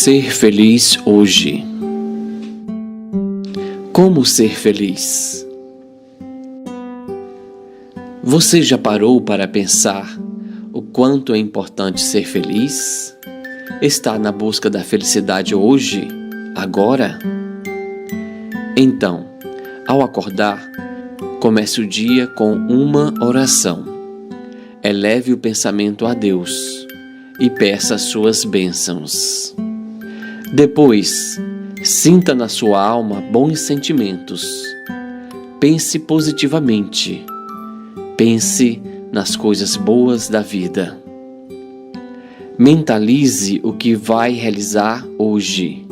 Ser feliz hoje. Como ser feliz? Você já parou para pensar o quanto é importante ser feliz? Está na busca da felicidade hoje, agora? Então, ao acordar, comece o dia com uma oração. Eleve o pensamento a Deus e peça suas bênçãos. Depois, sinta na sua alma bons sentimentos. Pense positivamente. Pense nas coisas boas da vida. Mentalize o que vai realizar hoje.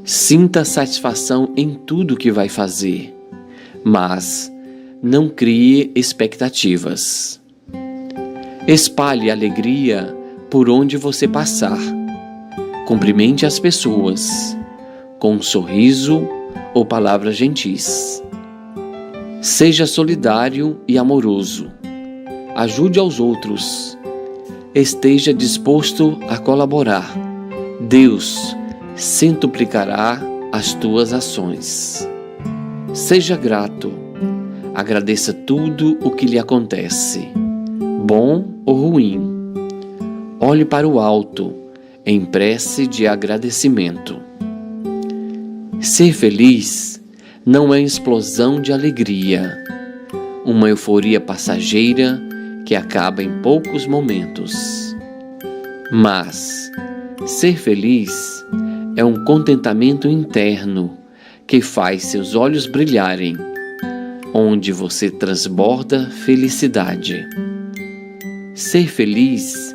Sinta satisfação em tudo que vai fazer, mas não crie expectativas. Espalhe alegria por onde você passar. Cumprimente as pessoas com um sorriso ou palavras gentis. Seja solidário e amoroso. Ajude aos outros. Esteja disposto a colaborar. Deus centuplicará as tuas ações. Seja grato. Agradeça tudo o que lhe acontece, bom ou ruim. Olhe para o alto em prece de agradecimento. Ser feliz não é explosão de alegria, uma euforia passageira que acaba em poucos momentos. Mas ser feliz é um contentamento interno que faz seus olhos brilharem, onde você transborda felicidade. Ser feliz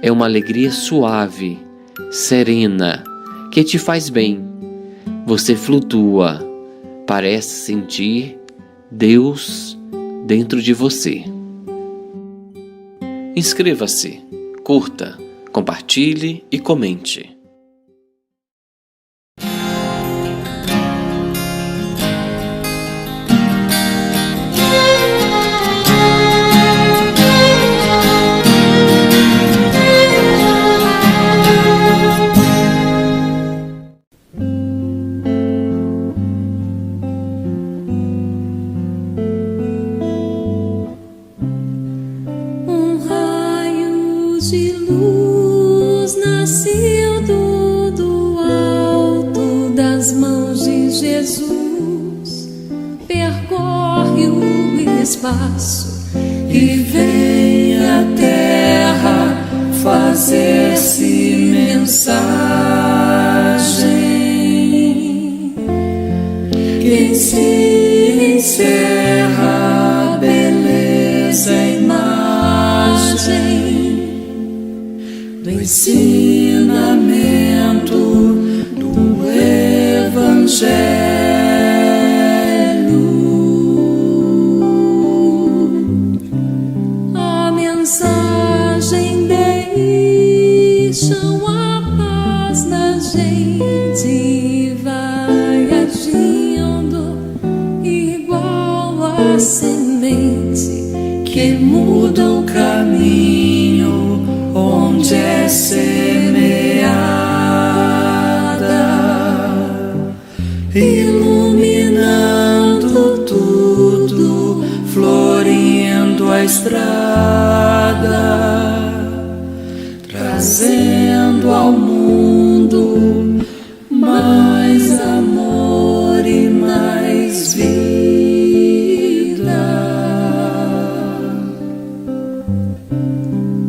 é uma alegria suave, serena, que te faz bem. Você flutua, parece sentir Deus dentro de você. Inscreva-se, curta, compartilhe e comente. De luz nascido do alto das mãos de Jesus, percorre o espaço e vem à terra fazer-se mensagem. Quem se encerra a beleza e imagem do ensinamento do Evangelho. A mensagem deixa a paz na gente e vai agindo igual a semente que muda o caminho onde é semeada, iluminando tudo, florindo a estrada, trazendo ao mundo mais amor e mais vida.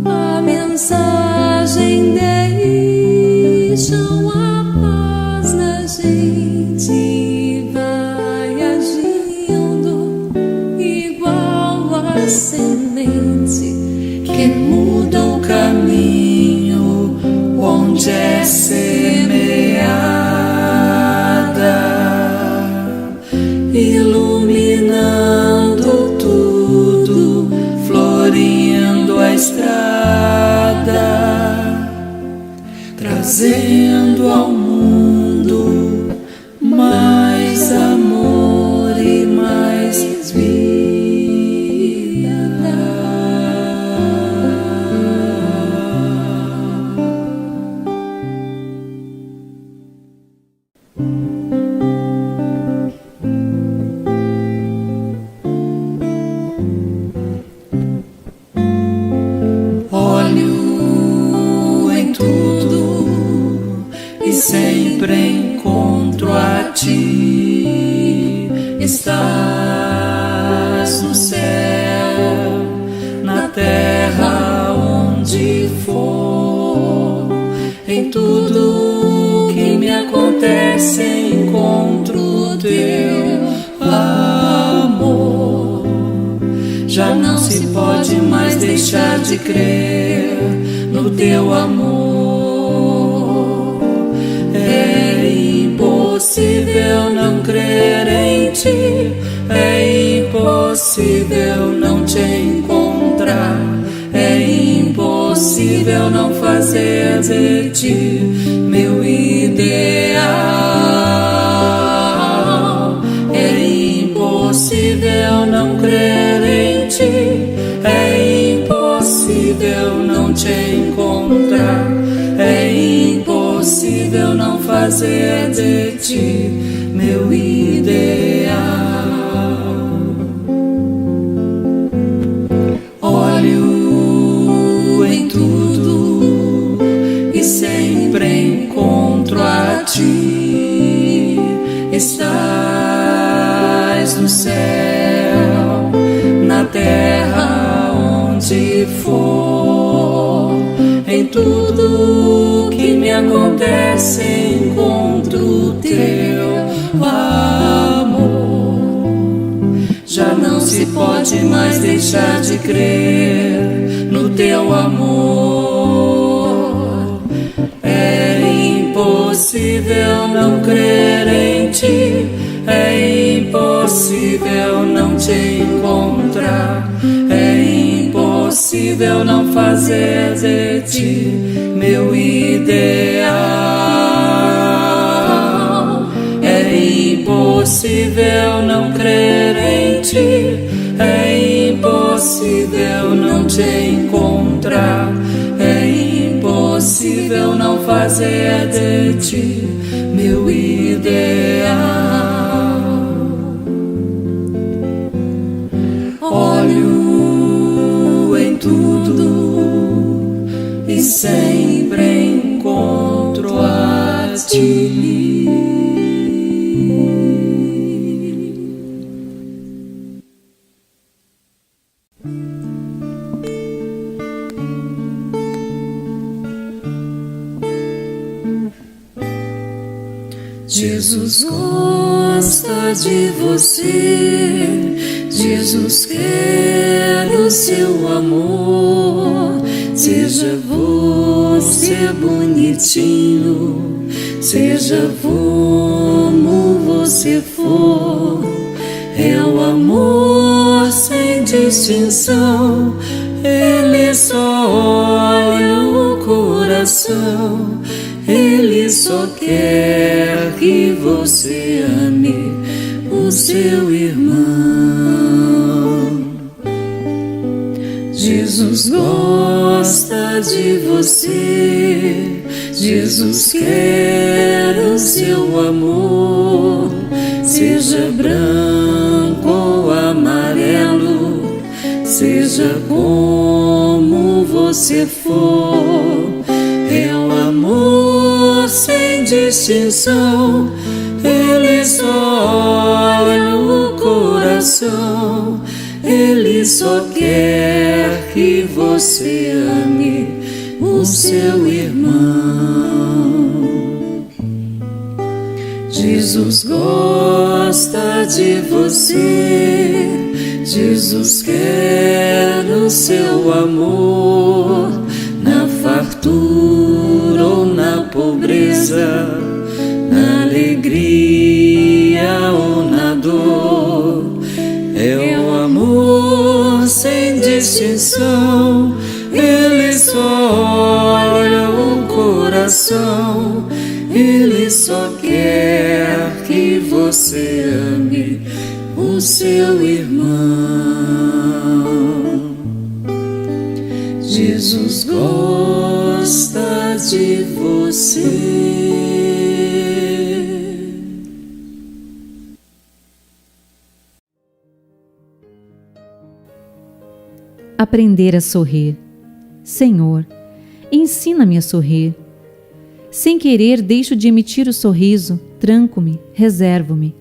A mensagem deixa a paz na gente e vai agindo igual a semente Olho em tudo e sempre encontro a ti. Estás no céu, na terra, onde for. Em tudo que me acontece encontro teu amor. Já não se pode mais deixar de crer no teu amor. É impossível não crer em ti, é impossível não te encontrar, é impossível não fazer de ti meu ideal. É impossível não crer em ti, é impossível não te encontrar, é impossível não fazer de ti meu ideal. Olho em tudo e sempre encontro a ti. Estás no céu, na terra, onde for. Em tudo que me acontece encontro teu amor. Já não se pode mais deixar de crer no teu amor. É impossível não crer em ti, é impossível não te encontrar, é impossível não fazer de ti meu ideal. É impossível não crer em ti, é impossível não te encontrar, é impossível não fazer de ti meu ideal. Olho em tudo e sempre encontro a ti. Jesus gosta de você, Jesus quer o seu amor. Seja você bonitinho, seja como você for, é o amor sem distinção. Ele só olha o coração, Ele só quer que você ame o seu irmão. Jesus gosta de você, Jesus quer o seu amor. Seja branco ou amarelo, seja como você for, é o amor sem distinção. Ele só olha o coração, Ele só quer que você ame o seu irmão. Jesus gosta de você, Jesus quer o seu amor. Na fartura ou na pobreza, na alegria ou na dor, é o amor sem distinção. Ele só olha o coração, Ele só quer que você ame o seu irmão. Jesus gosta de você. aprender a sorrir. Senhor, ensina-me a sorrir. Sem querer, deixo de emitir o sorriso, tranco-me, reservo-me.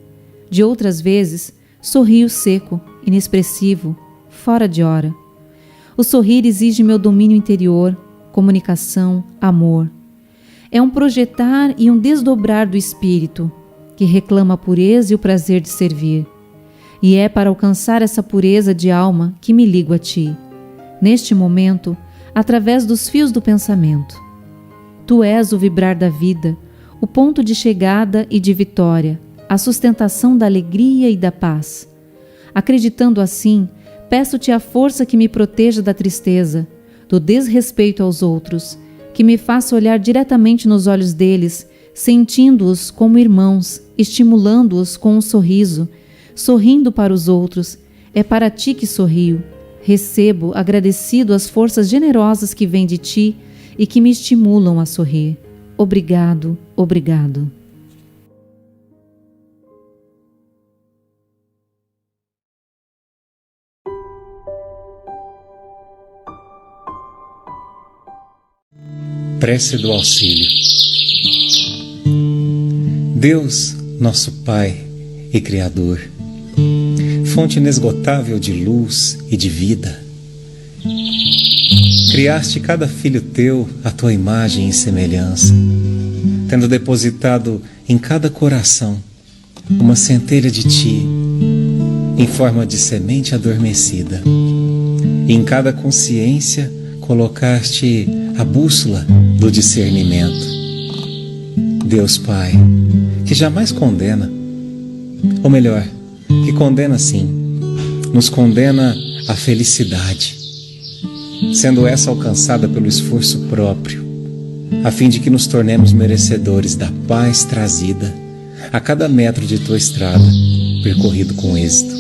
De outras vezes, sorrio seco, inexpressivo, fora de hora. O sorrir exige meu domínio interior, comunicação, amor. É um projetar e um desdobrar do espírito, que reclama a pureza e o prazer de servir. E é para alcançar essa pureza de alma que me ligo a Ti, neste momento, através dos fios do pensamento. Tu és o vibrar da vida, o ponto de chegada e de vitória, a sustentação da alegria e da paz. Acreditando assim, peço-te a força que me proteja da tristeza, do desrespeito aos outros, que me faça olhar diretamente nos olhos deles, sentindo-os como irmãos, estimulando-os com um sorriso, sorrindo para os outros. É para ti que sorrio. Recebo, agradecido, as forças generosas que vêm de ti e que me estimulam a sorrir. Obrigado, obrigado. Prece do Auxílio. Deus, nosso Pai e Criador, fonte inesgotável de luz e de vida, criaste cada filho teu à tua imagem e semelhança, tendo depositado em cada coração uma centelha de ti, em forma de semente adormecida, e em cada consciência colocaste a bússola do discernimento. Deus Pai, que jamais condena, ou melhor, que condena sim, nos condena à felicidade, sendo essa alcançada pelo esforço próprio, a fim de que nos tornemos merecedores da paz trazida a cada metro de tua estrada, percorrido com êxito.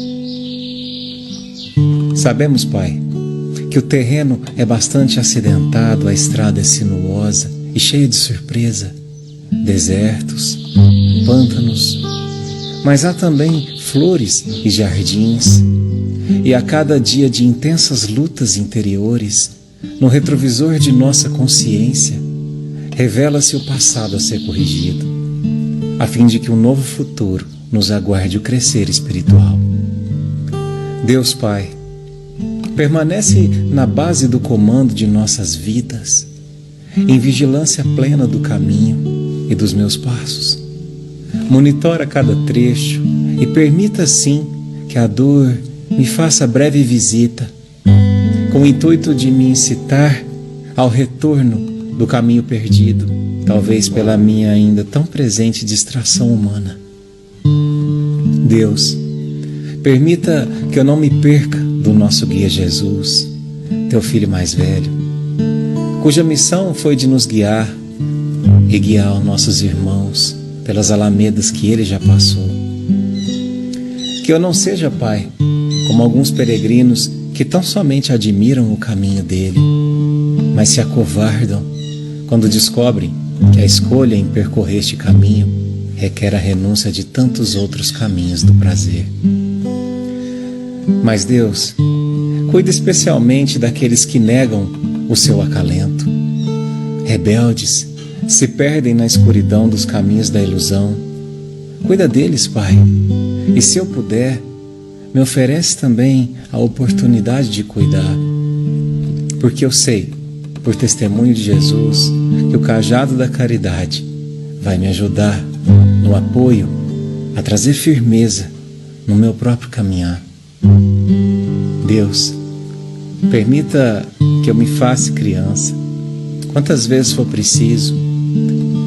Sabemos, Pai, que o terreno é bastante acidentado, a estrada é sinuosa e cheia de surpresa, desertos, pântanos, mas há também flores e jardins, e a cada dia de intensas lutas interiores, no retrovisor de nossa consciência, revela-se o passado a ser corrigido, a fim de que um novo futuro nos aguarde o crescer espiritual. Deus Pai, permanece na base do comando de nossas vidas, em vigilância plena do caminho e dos meus passos. Monitora cada trecho e permita assim que a dor me faça breve visita, com o intuito de me incitar ao retorno do caminho perdido, talvez pela minha ainda tão presente distração humana. Deus, permita que eu não me perca do nosso guia Jesus, teu filho mais velho, cuja missão foi de nos guiar e guiar os nossos irmãos pelas alamedas que ele já passou. Que eu não seja, Pai, como alguns peregrinos que tão somente admiram o caminho dele, mas se acovardam quando descobrem que a escolha em percorrer este caminho requer a renúncia de tantos outros caminhos do prazer. Mas Deus, cuida especialmente daqueles que negam o seu acalento. Rebeldes, se perdem na escuridão dos caminhos da ilusão. Cuida deles, Pai, e se eu puder, me oferece também a oportunidade de cuidar, porque eu sei, por testemunho de Jesus, que o cajado da caridade vai me ajudar no apoio a trazer firmeza no meu próprio caminhar. Deus, permita que eu me faça criança, quantas vezes for preciso,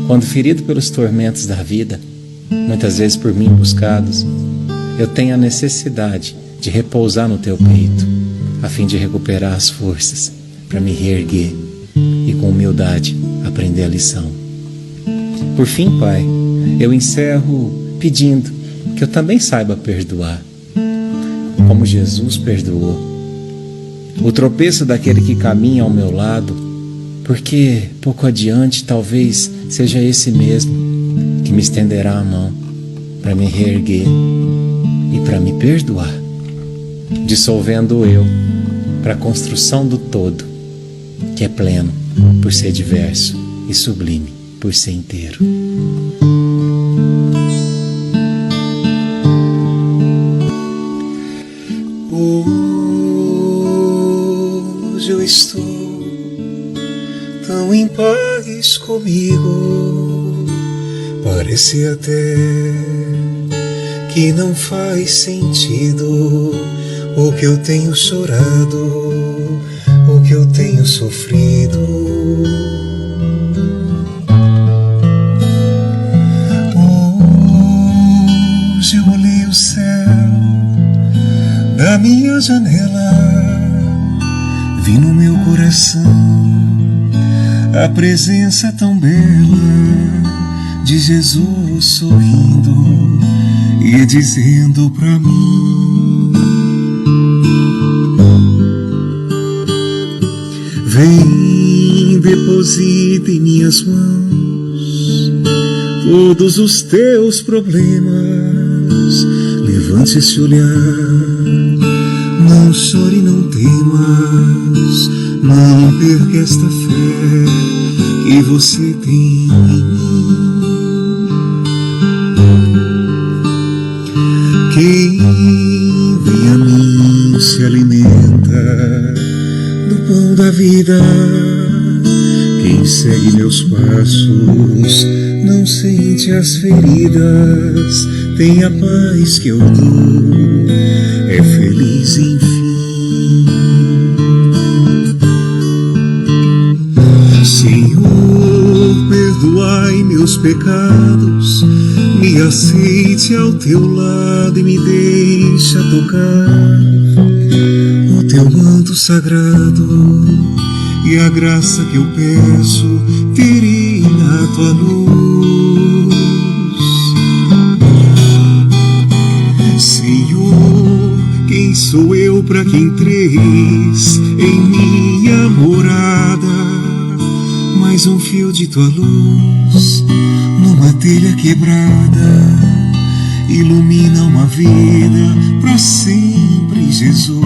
quando ferido pelos tormentos da vida, muitas vezes por mim buscados, eu tenho a necessidade de repousar no teu peito, a fim de recuperar as forças para me reerguer e com humildade aprender a lição. Por fim, Pai, eu encerro pedindo que eu também saiba perdoar, como Jesus perdoou. O tropeço daquele que caminha ao meu lado, porque pouco adiante talvez seja esse mesmo que me estenderá a mão para me reerguer e para me perdoar, dissolvendo eu para a construção do todo, que é pleno por ser diverso e sublime por ser inteiro. Hoje eu estou tão em paz comigo, parece até que não faz sentido o que eu tenho chorado, o que eu tenho sofrido. Hoje eu olhei o céu da minha janela, vi no meu coração a presença tão bela de Jesus sorrindo e dizendo pra mim: vem, deposita em minhas mãos todos os teus problemas, levante esse olhar, não chore, não temas, não perca esta fé que você tem em mim. Quem vem a mim se alimenta do pão da vida, quem segue meus passos não sente as feridas, tem a paz que eu dou, é feliz enfim. Senhor, perdoai meus pecados, me aceite ao teu lado e me deixa tocar o teu manto sagrado, e a graça que eu peço terei na tua luz. Senhor, quem sou eu para que entreis em minha morada? Mais um fio de tua luz numa telha quebrada ilumina uma vida para sempre, Jesus.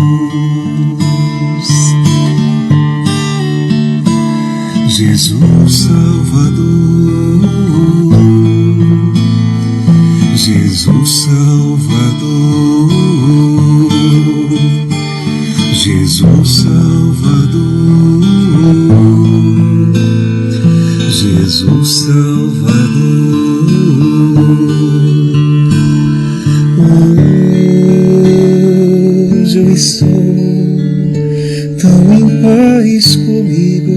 Jesus Salvador, Jesus Salvador, Jesus Salvador, Jesus Salvador. Hoje eu estou tão em paz comigo.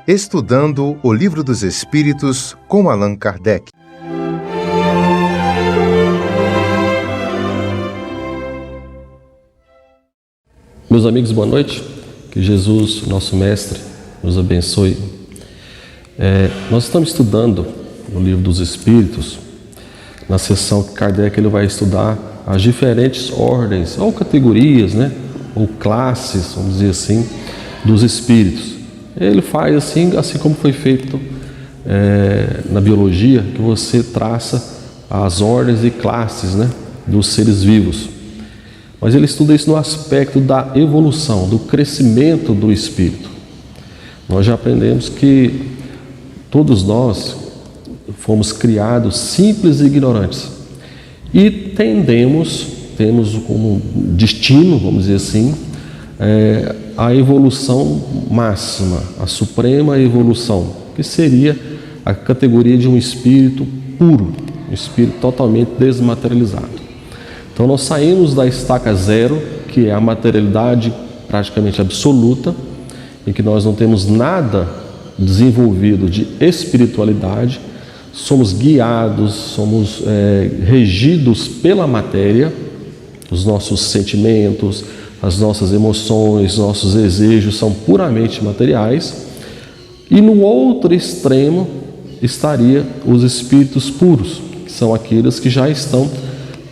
Estudando o Livro dos Espíritos com Allan Kardec. Meus amigos, boa noite. Que Jesus, nosso Mestre, nos abençoe. Nós estamos estudando o Livro dos Espíritos. Na sessão que Kardec ele vai estudar as diferentes ordens, ou categorias, ou classes, vamos dizer assim, dos espíritos. Ele faz assim como foi feito na biologia, que você traça as ordens e classes dos seres vivos. Mas ele estuda isso no aspecto da evolução, do crescimento do espírito. Nós já aprendemos que todos nós fomos criados simples e ignorantes. E temos como destino, vamos dizer assim, a evolução máxima, a suprema evolução, que seria a categoria de um espírito puro, um espírito totalmente desmaterializado. Então nós saímos da estaca zero, que é a materialidade praticamente absoluta, em que nós não temos nada desenvolvido de espiritualidade, somos guiados, somos regidos pela matéria, os nossos sentimentos, as nossas emoções, nossos desejos são puramente materiais. E no outro extremo estaria os espíritos puros, que são aqueles que já estão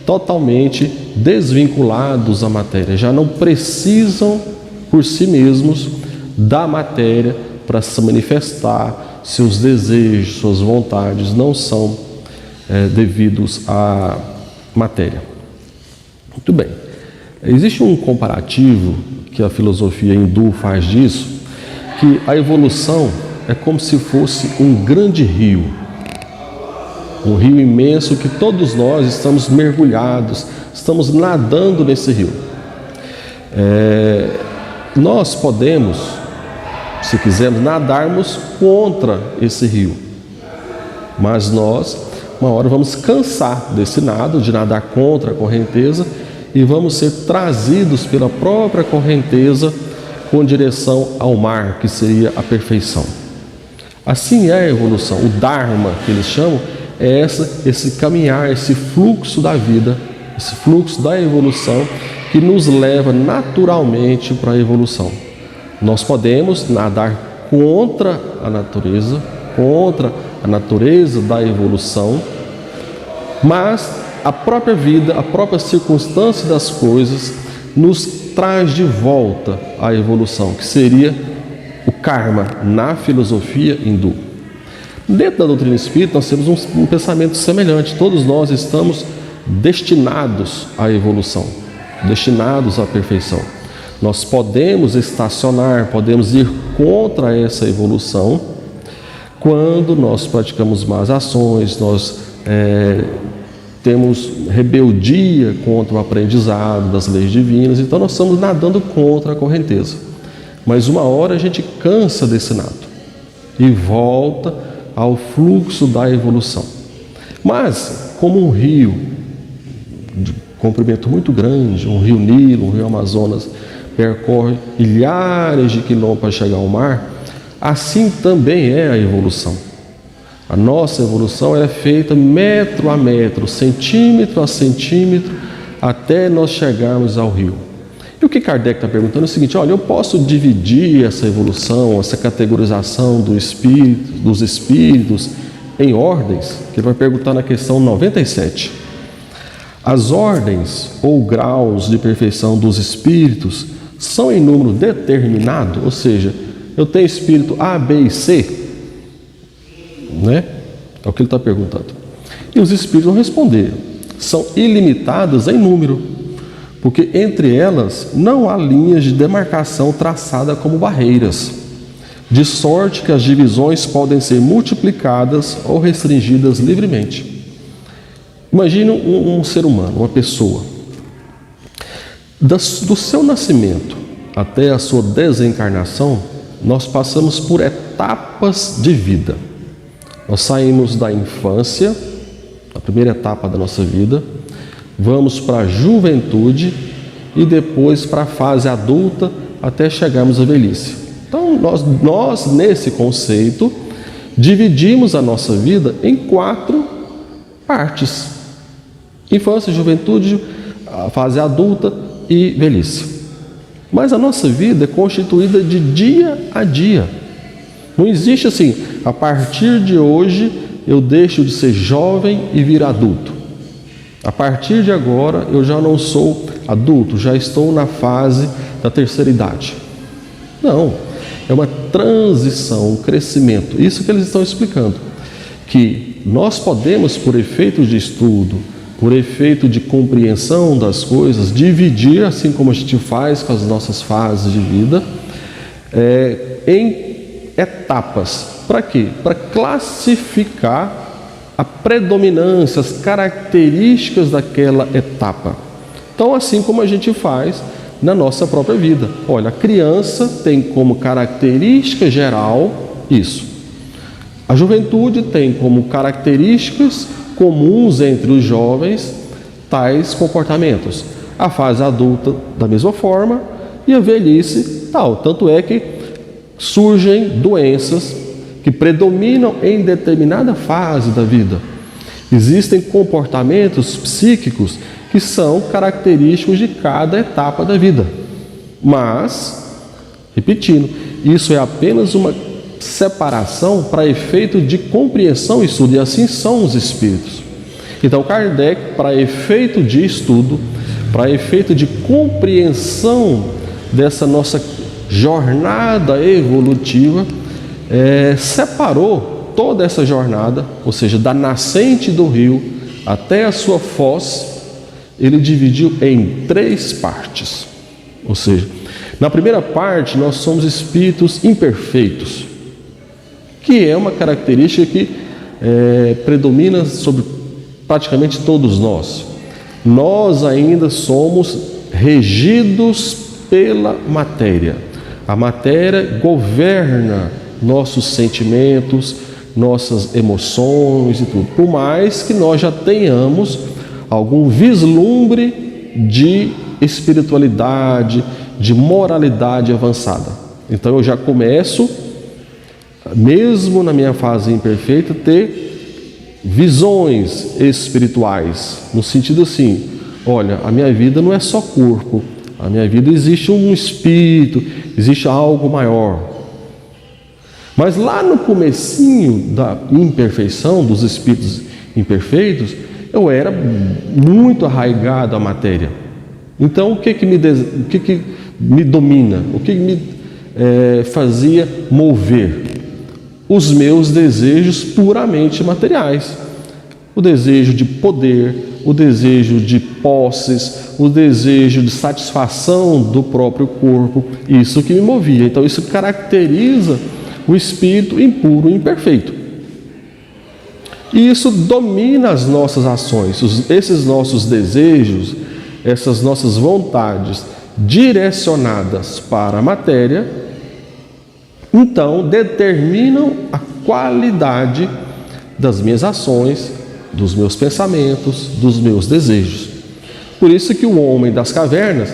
totalmente desvinculados à matéria, já não precisam por si mesmos da matéria para se manifestar, seus desejos, suas vontades não são devidos à matéria. Muito bem. Existe um comparativo que a filosofia hindu faz disso, que a evolução é como se fosse um grande rio. Um rio imenso que todos nós estamos mergulhados, estamos nadando nesse rio. Nós podemos, se quisermos, nadarmos contra esse rio. Mas nós, uma hora, vamos cansar desse nado, de nadar contra a correnteza, e vamos ser trazidos pela própria correnteza com direção ao mar, que seria a perfeição. Assim é a evolução. O Dharma, que eles chamam, é esse caminhar, esse fluxo da vida, esse fluxo da evolução que nos leva naturalmente para a evolução. Nós podemos nadar contra a natureza da evolução, mas a própria vida, a própria circunstância das coisas nos traz de volta à evolução, que seria o karma na filosofia hindu. Dentro da doutrina espírita nós temos um pensamento semelhante. Todos nós estamos destinados à evolução, destinados à perfeição. Nós podemos estacionar, podemos ir contra essa evolução quando nós praticamos más ações, nós temos rebeldia contra o aprendizado das leis divinas, então nós estamos nadando contra a correnteza. Mas uma hora a gente cansa desse nado e volta ao fluxo da evolução. Mas, como um rio de comprimento muito grande, um rio Nilo, um rio Amazonas, percorre milhares de quilômetros para chegar ao mar, assim também é a evolução. A nossa evolução é feita metro a metro, centímetro a centímetro, até nós chegarmos ao rio. E o que Kardec está perguntando é o seguinte: olha, eu posso dividir essa evolução, essa categorização dos espíritos em ordens? Que ele vai perguntar na questão 97. As ordens ou graus de perfeição dos espíritos são em número determinado? Ou seja, eu tenho espírito A, B e C? Né? É o que ele está perguntando. E os espíritos vão responder: são ilimitadas em número, porque entre elas não há linhas de demarcação traçada como barreiras, de sorte que as divisões podem ser multiplicadas ou restringidas livremente. Imagine um ser humano, uma pessoa. Do seu nascimento até a sua desencarnação, nós passamos por etapas de vida. Nós saímos da infância, a primeira etapa da nossa vida, vamos para a juventude e depois para a fase adulta até chegarmos à velhice. Então, nós nesse conceito, dividimos a nossa vida em 4 partes: infância, juventude, a fase adulta e velhice. Mas a nossa vida é constituída de dia a dia. Não existe assim, a partir de hoje eu deixo de ser jovem e vir adulto. A partir de agora eu já não sou adulto, já estou na fase da terceira idade. Não, é uma transição, um crescimento. Isso que eles estão explicando. Que nós podemos, por efeito de estudo, por efeito de compreensão das coisas, dividir, assim como a gente faz com as nossas fases de vida, em etapas. Para quê? Para classificar a predominância, as características daquela etapa. Então, assim como a gente faz na nossa própria vida. Olha, a criança tem como característica geral isso. A juventude tem como características comuns entre os jovens tais comportamentos. A fase adulta da mesma forma e a velhice tal. Tanto é que surgem doenças que predominam em determinada fase da vida. Existem comportamentos psíquicos que são característicos de cada etapa da vida. Mas, repetindo, isso é apenas uma separação para efeito de compreensão e estudo, e assim são os espíritos. Então Kardec, para efeito de estudo, para efeito de compreensão dessa nossa jornada evolutiva, separou toda essa jornada, ou seja, da nascente do rio até a sua foz, ele dividiu em 3 partes. Ou seja, na primeira parte nós somos espíritos imperfeitos, que é uma característica que predomina sobre praticamente todos nós. Nós ainda somos regidos pela matéria. A matéria governa nossos sentimentos, nossas emoções e tudo. Por mais que nós já tenhamos algum vislumbre de espiritualidade, de moralidade avançada. Então eu já começo, mesmo na minha fase imperfeita, ter visões espirituais, no sentido assim, olha, a minha vida não é só corpo, a minha vida existe um espírito, existe algo maior. Mas lá no comecinho da imperfeição, dos espíritos imperfeitos, eu era muito arraigado à matéria. Então o que me domina? O que me fazia mover? Os meus desejos puramente materiais. O desejo de poder, o desejo de posses, o desejo de satisfação do próprio corpo, isso que me movia. Então isso caracteriza o espírito impuro e imperfeito. E isso domina as nossas ações, esses nossos desejos, essas nossas vontades direcionadas para a matéria, então determinam a qualidade das minhas ações, dos meus pensamentos, dos meus desejos. Por isso que o homem das cavernas,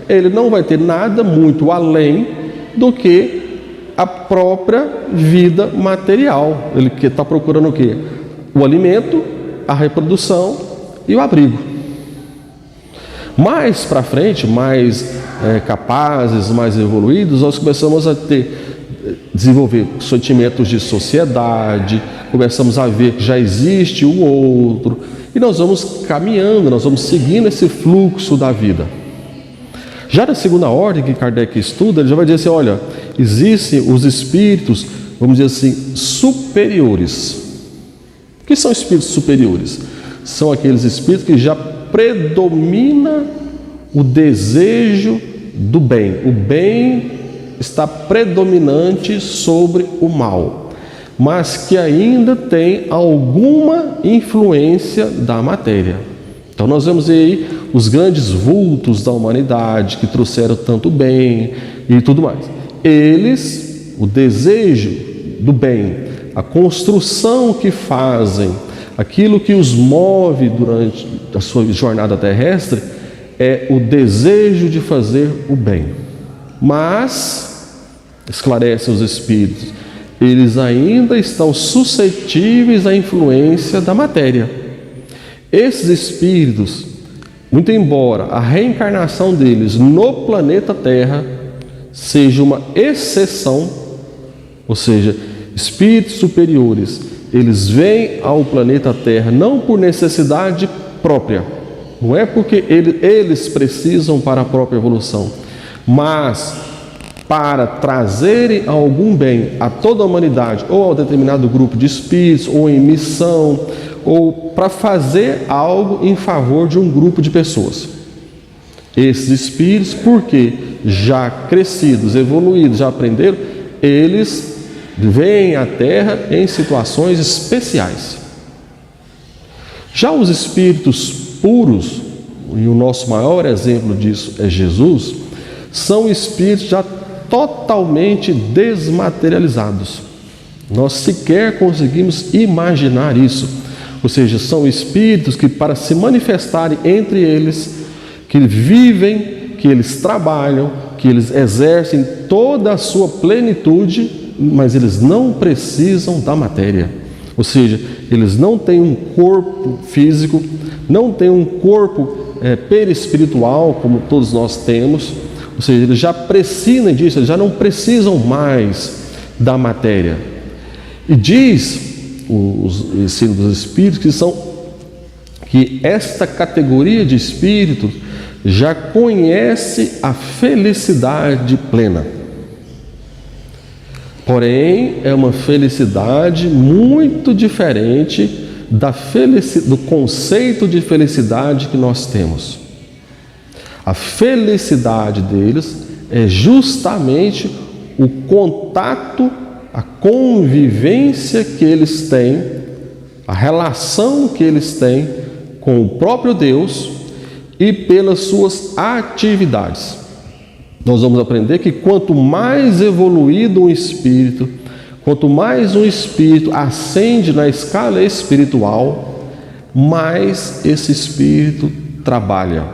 ele não vai ter nada muito além do que a própria vida material. Ele está procurando o quê? O alimento, a reprodução e o abrigo. Mais para frente, mais capazes, mais evoluídos, nós começamos a desenvolver sentimentos de sociedade, começamos a ver que já existe o outro, e nós vamos caminhando, nós vamos seguindo esse fluxo da vida. Já na segunda ordem que Kardec estuda, ele já vai dizer assim, olha, existem os espíritos, vamos dizer assim, superiores. O que são espíritos superiores? São aqueles espíritos que já predomina o desejo do bem. O bem está predominante sobre o mal, mas que ainda tem alguma influência da matéria. Então nós vemos aí os grandes vultos da humanidade que trouxeram tanto bem e tudo mais. Eles, o desejo do bem, a construção que fazem, aquilo que os move durante a sua jornada terrestre é o desejo de fazer o bem. Mas, esclarecem os espíritos, eles ainda estão suscetíveis à influência da matéria. Esses espíritos, muito embora a reencarnação deles no planeta Terra seja uma exceção, ou seja, espíritos superiores, eles vêm ao planeta Terra não por necessidade própria, não é porque eles precisam para a própria evolução, mas para trazerem algum bem a toda a humanidade, ou a determinado grupo de espíritos, ou em missão, ou para fazer algo em favor de um grupo de pessoas. Esses espíritos, porque já crescidos, evoluídos, já aprenderam, eles vêm à Terra em situações especiais. Já os espíritos puros, e o nosso maior exemplo disso é Jesus, são espíritos já totalmente desmaterializados. Nós sequer conseguimos imaginar isso. Ou seja, são espíritos que, para se manifestarem entre eles, que vivem, que eles trabalham, que eles exercem toda a sua plenitude, mas eles não precisam da matéria. Ou seja, eles não têm um corpo físico, não têm um corpo perispiritual, como todos nós temos. Ou seja, eles já prescindem disso, eles já não precisam mais da matéria. E diz os ensinos dos espíritos que são que esta categoria de espíritos já conhece a felicidade plena. Porém, é uma felicidade muito diferente do conceito de felicidade que nós temos. A felicidade deles é justamente o contato, a convivência que eles têm, a relação que eles têm com o próprio Deus e pelas suas atividades. Nós vamos aprender que quanto mais evoluído um espírito, quanto mais um espírito ascende na escala espiritual, mais esse espírito trabalha,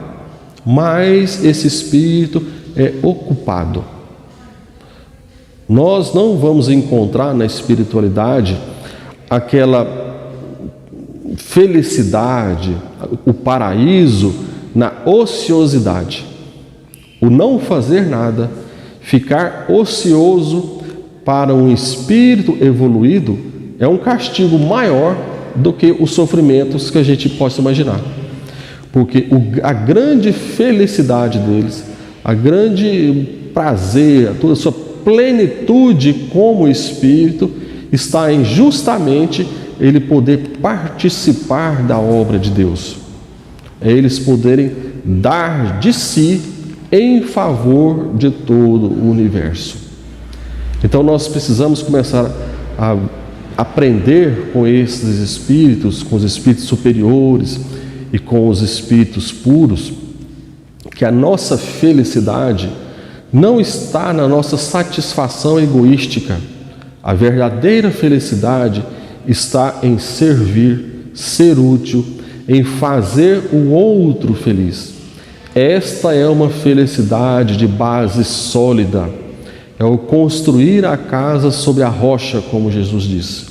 mais esse espírito é ocupado. Nós não vamos encontrar na espiritualidade aquela felicidade, o paraíso na ociosidade. O não fazer nada, ficar ocioso para um espírito evoluído é um castigo maior do que os sofrimentos que a gente possa imaginar. Porque a grande felicidade deles, a grande prazer, toda a sua plenitude como espírito está em justamente ele poder participar da obra de Deus. É eles poderem dar de si em favor de todo o universo. Então nós precisamos começar a aprender com esses espíritos, com os espíritos superiores e com os espíritos puros, que a nossa felicidade não está na nossa satisfação egoística. A verdadeira felicidade está em servir, ser útil, em fazer o outro feliz. Esta é uma felicidade de base sólida. É o construir a casa sobre a rocha, como Jesus disse.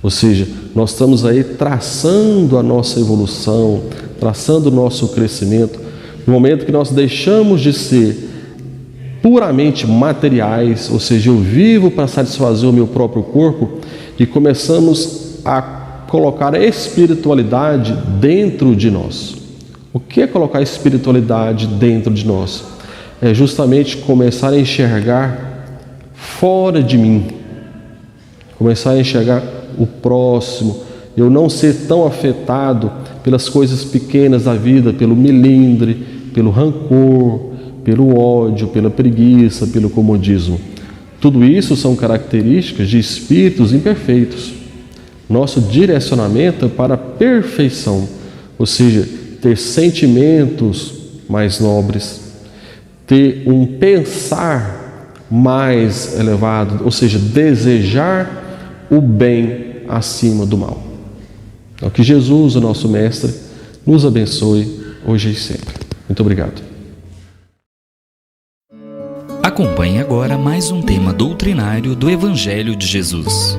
Ou seja, nós estamos aí traçando a nossa evolução, traçando o nosso crescimento, no momento que nós deixamos de ser puramente materiais, ou seja, eu vivo para satisfazer o meu próprio corpo, e começamos a colocar a espiritualidade dentro de nós. O que é colocar a espiritualidade dentro de nós? É justamente começar a enxergar fora de mim, começar a enxergar o próximo, eu não ser tão afetado pelas coisas pequenas da vida, pelo melindre, pelo rancor, pelo ódio, pela preguiça, pelo comodismo. Tudo isso são características de espíritos imperfeitos. Nosso direcionamento é para a perfeição, ou seja, ter sentimentos mais nobres, ter um pensar mais elevado, ou seja, desejar o bem acima do mal. Então, que Jesus, o nosso Mestre, nos abençoe hoje e sempre. Muito obrigado. Acompanhe agora mais um tema doutrinário do Evangelho de Jesus.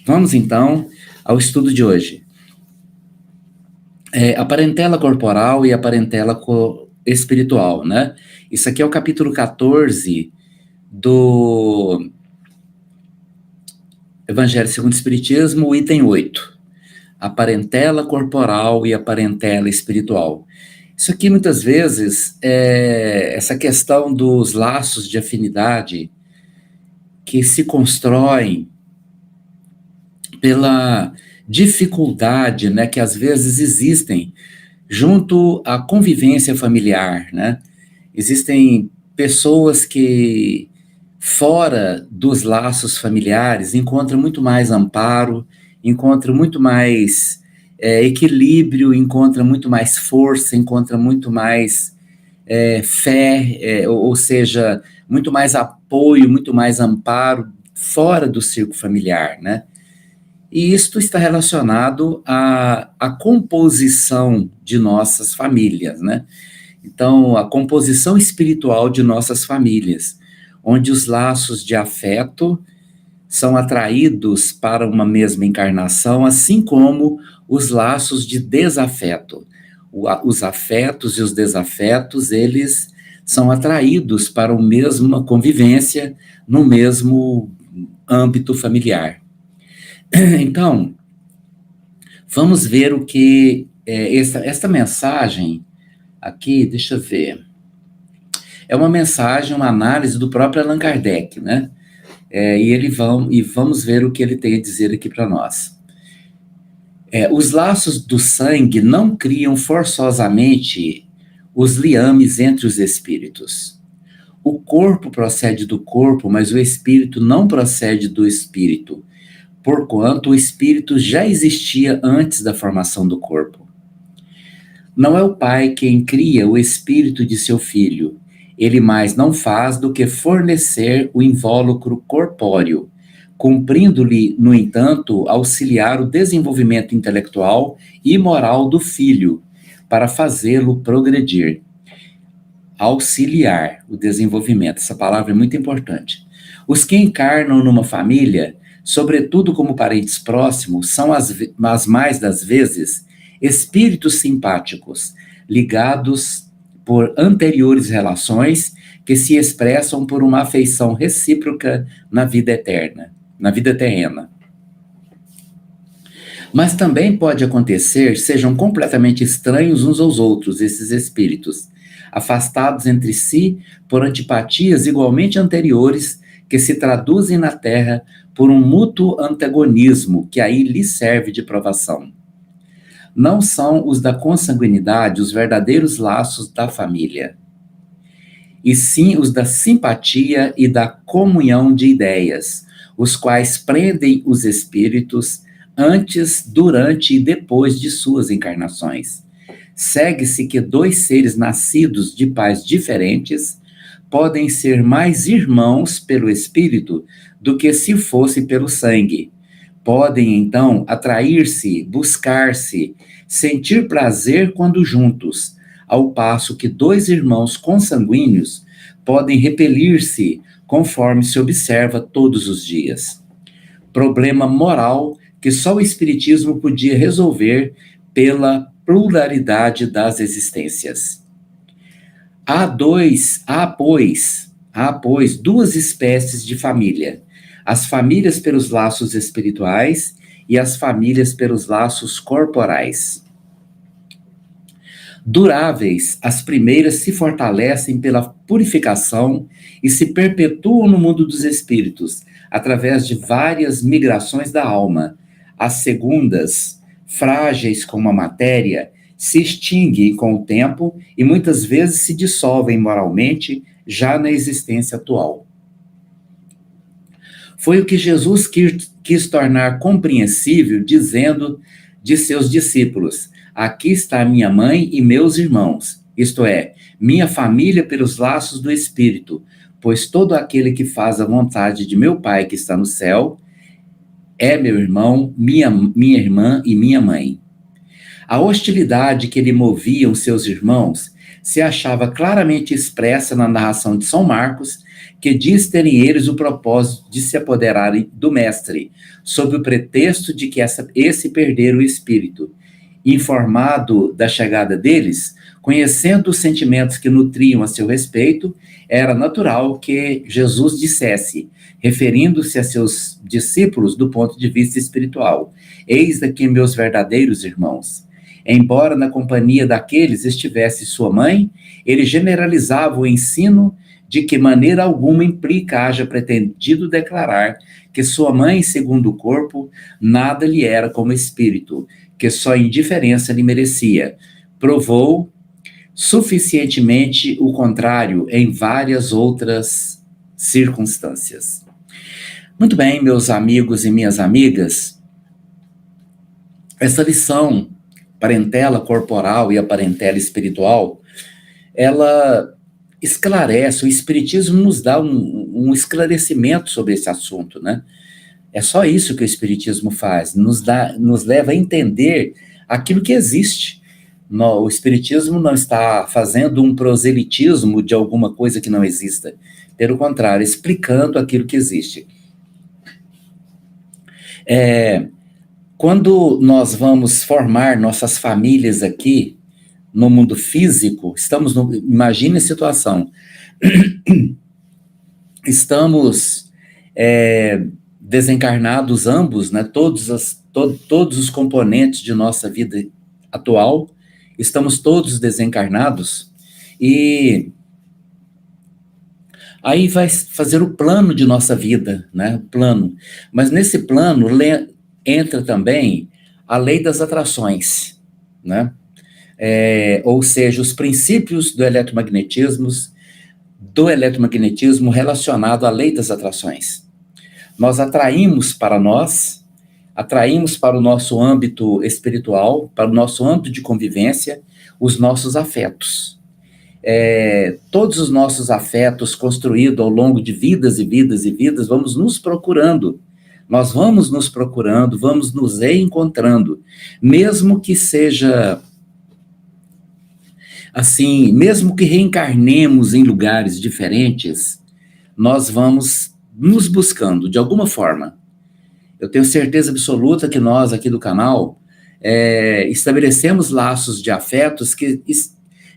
Vamos então ao estudo de hoje. A parentela corporal e a parentela espiritual, né? Isso aqui é o capítulo 14 do Evangelho segundo o Espiritismo, o item 8. A parentela corporal e a parentela espiritual. Isso aqui, muitas vezes, essa questão dos laços de afinidade que se constroem pela dificuldade, né, que às vezes existem junto à convivência familiar, né? Existem pessoas que, fora dos laços familiares, encontram muito mais amparo, encontram muito mais equilíbrio, encontram muito mais força, encontram muito mais fé, ou seja, muito mais apoio, muito mais amparo fora do círculo familiar, né? E isto está relacionado à composição de nossas famílias, né? Então, a composição espiritual de nossas famílias, onde os laços de afeto são atraídos para uma mesma encarnação, assim como os laços de desafeto. Os afetos e os desafetos, eles são atraídos para a mesma convivência no mesmo âmbito familiar. Então, vamos ver o que esta mensagem aqui, deixa eu ver, é uma mensagem, uma análise do próprio Allan Kardec, né? E vamos ver o que ele tem a dizer aqui para nós. Os laços do sangue não criam forçosamente os liames entre os espíritos. O corpo procede do corpo, mas o espírito não procede do espírito, porquanto o espírito já existia antes da formação do corpo. Não é o pai quem cria o espírito de seu filho, ele mais não faz do que fornecer o invólucro corpóreo, cumprindo-lhe, no entanto, auxiliar o desenvolvimento intelectual e moral do filho, para fazê-lo progredir. Auxiliar o desenvolvimento, essa palavra é muito importante. Os que encarnam numa família, sobretudo como parentes próximos, são as mais das vezes espíritos simpáticos, ligados por anteriores relações que se expressam por uma afeição recíproca na vida eterna, na vida terrena. Mas também pode acontecer sejam completamente estranhos uns aos outros, esses espíritos, afastados entre si por antipatias igualmente anteriores que se traduzem na Terra por um mútuo antagonismo que aí lhes serve de provação. Não são os da consanguinidade os verdadeiros laços da família, e sim os da simpatia e da comunhão de ideias, os quais prendem os espíritos antes, durante e depois de suas encarnações. Segue-se que dois seres nascidos de pais diferentes podem ser mais irmãos pelo espírito do que se fosse pelo sangue. Podem, então, atrair-se, buscar-se, sentir prazer quando juntos, ao passo que dois irmãos consanguíneos podem repelir-se, conforme se observa todos os dias. Problema moral que só o Espiritismo podia resolver pela pluralidade das existências. Há, pois, duas espécies de família: as famílias pelos laços espirituais e as famílias pelos laços corporais. Duráveis, as primeiras se fortalecem pela purificação e se perpetuam no mundo dos espíritos, através de várias migrações da alma. As segundas, frágeis como a matéria, se extinguem com o tempo e muitas vezes se dissolvem moralmente já na existência atual. Foi o que Jesus quis tornar compreensível, dizendo de seus discípulos: aqui está minha mãe e meus irmãos, isto é, minha família pelos laços do Espírito, pois todo aquele que faz a vontade de meu Pai que está no céu é meu irmão, minha irmã e minha mãe. A hostilidade que lhe moviam seus irmãos se achava claramente expressa na narração de São Marcos, que diz terem eles o propósito de se apoderarem do Mestre, sob o pretexto de que esse perdera o espírito. Informado da chegada deles, conhecendo os sentimentos que nutriam a seu respeito, era natural que Jesus dissesse, referindo-se a seus discípulos do ponto de vista espiritual: eis aqui meus verdadeiros irmãos. Embora na companhia daqueles estivesse sua mãe, ele generalizava o ensino de que maneira alguma implica haja pretendido declarar que sua mãe, segundo o corpo, nada lhe era como espírito, que só indiferença lhe merecia. Provou suficientemente o contrário em várias outras circunstâncias. Muito bem, meus amigos e minhas amigas, essa lição, parentela corporal e a parentela espiritual, ela esclarece, o Espiritismo nos dá um esclarecimento sobre esse assunto, né? É só isso que o Espiritismo faz, nos leva a entender aquilo que existe. O Espiritismo não está fazendo um proselitismo de alguma coisa que não exista, pelo contrário, explicando aquilo que existe. Quando nós vamos formar nossas famílias aqui, no mundo físico, imagine a situação, estamos desencarnados ambos, né? Todos os componentes de nossa vida atual, estamos todos desencarnados, e aí vai fazer o plano de nossa vida, né? O plano. Mas nesse plano entra também a lei das atrações, né? Ou seja, os princípios do eletromagnetismo relacionado à lei das atrações. Nós atraímos para o nosso âmbito espiritual, para o nosso âmbito de convivência, os nossos afetos. Todos os nossos afetos construídos ao longo de vidas e vidas e vidas, vamos nos procurando. Nós vamos nos procurando, vamos nos reencontrando, mesmo que seja assim, mesmo que reencarnemos em lugares diferentes, nós vamos nos buscando de alguma forma. Eu tenho certeza absoluta que nós aqui do canal estabelecemos laços de afetos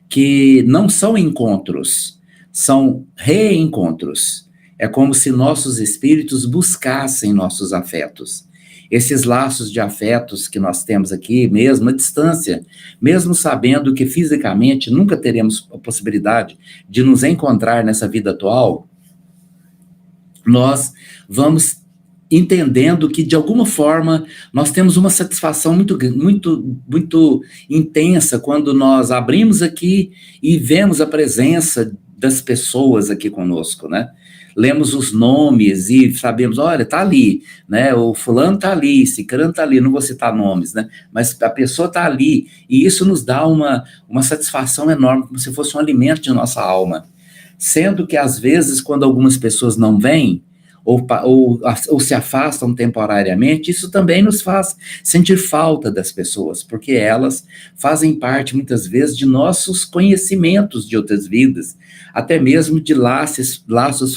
que não são encontros, são reencontros. É como se nossos espíritos buscassem nossos afetos. Esses laços de afetos que nós temos aqui, mesmo à distância, mesmo sabendo que fisicamente nunca teremos a possibilidade de nos encontrar nessa vida atual, nós vamos entendendo que, de alguma forma, nós temos uma satisfação muito intensa quando nós abrimos aqui e vemos a presença das pessoas aqui conosco, né? Lemos os nomes e sabemos, olha, tá ali, né? O fulano tá ali, cicrano tá ali, não vou citar nomes, né? Mas a pessoa tá ali, e isso nos dá uma satisfação enorme, como se fosse um alimento de nossa alma. Sendo que, às vezes, quando algumas pessoas não vêm, ou se afastam temporariamente, isso também nos faz sentir falta das pessoas, porque elas fazem parte, muitas vezes, de nossos conhecimentos de outras vidas, até mesmo de laços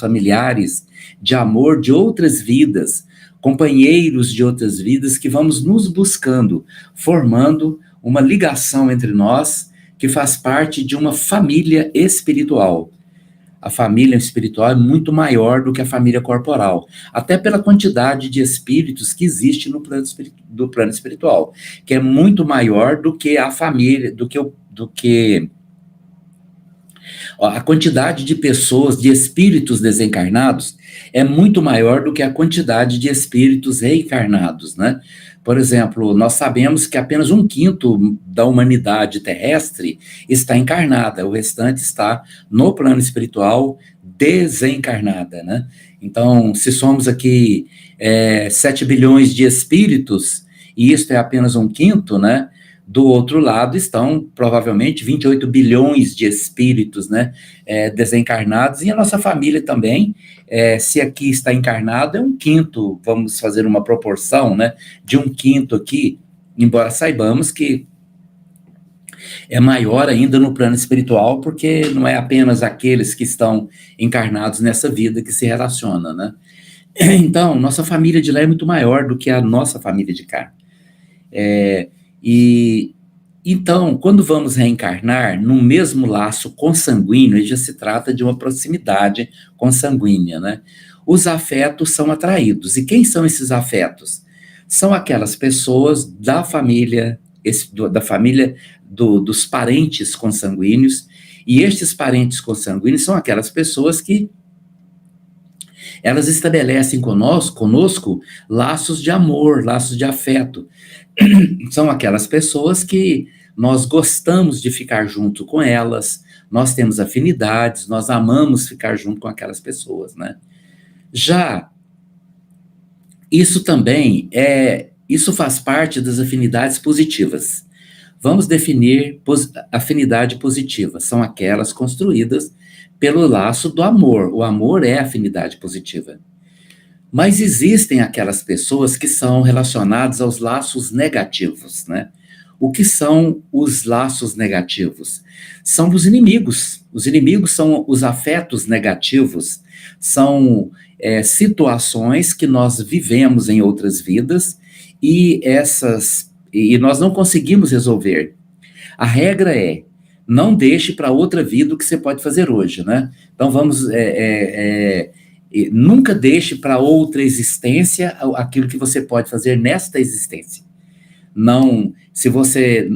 familiares, de amor de outras vidas, companheiros de outras vidas, que vamos nos buscando, formando uma ligação entre nós, que faz parte de uma família espiritual. A família espiritual é muito maior do que a família corporal, até pela quantidade de espíritos que existe no plano espiritual, que é muito maior do que a família, do que a quantidade de pessoas, de espíritos desencarnados, é muito maior do que a quantidade de espíritos reencarnados, né? Por exemplo, nós sabemos que apenas 1/5 da humanidade terrestre está encarnada, o restante está no plano espiritual desencarnada, né? Então, se somos aqui 7 bilhões de espíritos, e isso é apenas 1/5, né? Do outro lado estão, provavelmente, 28 bilhões de espíritos, né, desencarnados, e a nossa família também, se aqui está encarnado, é 1/5, vamos fazer uma proporção, né, de 1/5 aqui, embora saibamos que é maior ainda no plano espiritual, porque não é apenas aqueles que estão encarnados nessa vida que se relacionam, né. Então, nossa família de lá é muito maior do que a nossa família de cá. E então, quando vamos reencarnar no mesmo laço consanguíneo, já se trata de uma proximidade consanguínea, né? Os afetos são atraídos. E quem são esses afetos? São aquelas pessoas da família, dos parentes consanguíneos, e estes parentes consanguíneos são aquelas pessoas que elas estabelecem conosco laços de amor, laços de afeto. São aquelas pessoas que nós gostamos de ficar junto com elas, nós temos afinidades, nós amamos ficar junto com aquelas pessoas, né? Já, isso também isso faz parte das afinidades positivas. Vamos definir afinidade positiva, são aquelas construídas pelo laço do amor. O amor é afinidade positiva. Mas existem aquelas pessoas que são relacionadas aos laços negativos, né? O que são os laços negativos? São os inimigos. Os inimigos são os afetos negativos, são situações que nós vivemos em outras vidas e nós não conseguimos resolver. A regra é, não deixe para outra vida o que você pode fazer hoje, né? Então nunca deixe para outra existência aquilo que você pode fazer nesta existência. Não, se você,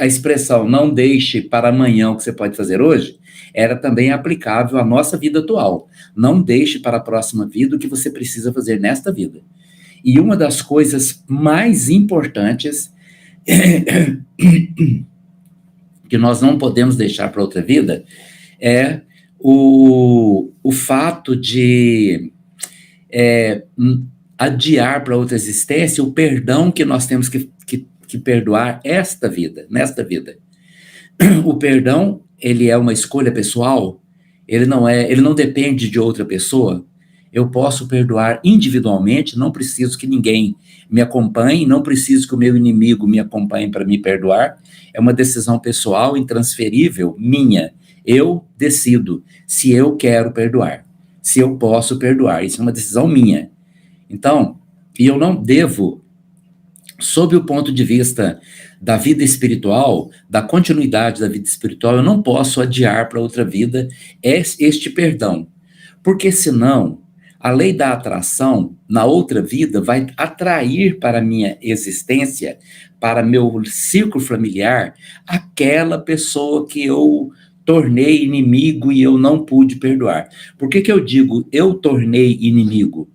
a expressão não deixe para amanhã o que você pode fazer hoje, era também aplicável à nossa vida atual. Não deixe para a próxima vida o que você precisa fazer nesta vida. E uma das coisas mais importantes que nós não podemos deixar para outra vida é o fato de adiar para outra existência o perdão que nós temos que perdoar nesta vida. O perdão, ele é uma escolha pessoal, ele não depende de outra pessoa. Eu posso perdoar individualmente, não preciso que ninguém me acompanhe, não preciso que o meu inimigo me acompanhe para me perdoar. É uma decisão pessoal, intransferível, minha. Eu decido se eu quero perdoar, se eu posso perdoar. Isso é uma decisão minha. Então, e eu não devo, sob o ponto de vista da vida espiritual, da continuidade da vida espiritual, eu não posso adiar para outra vida este perdão. Porque senão, a lei da atração, na outra vida, vai atrair para a minha existência, para meu círculo familiar, aquela pessoa que eu tornei inimigo e eu não pude perdoar. Por que eu digo eu tornei inimigo?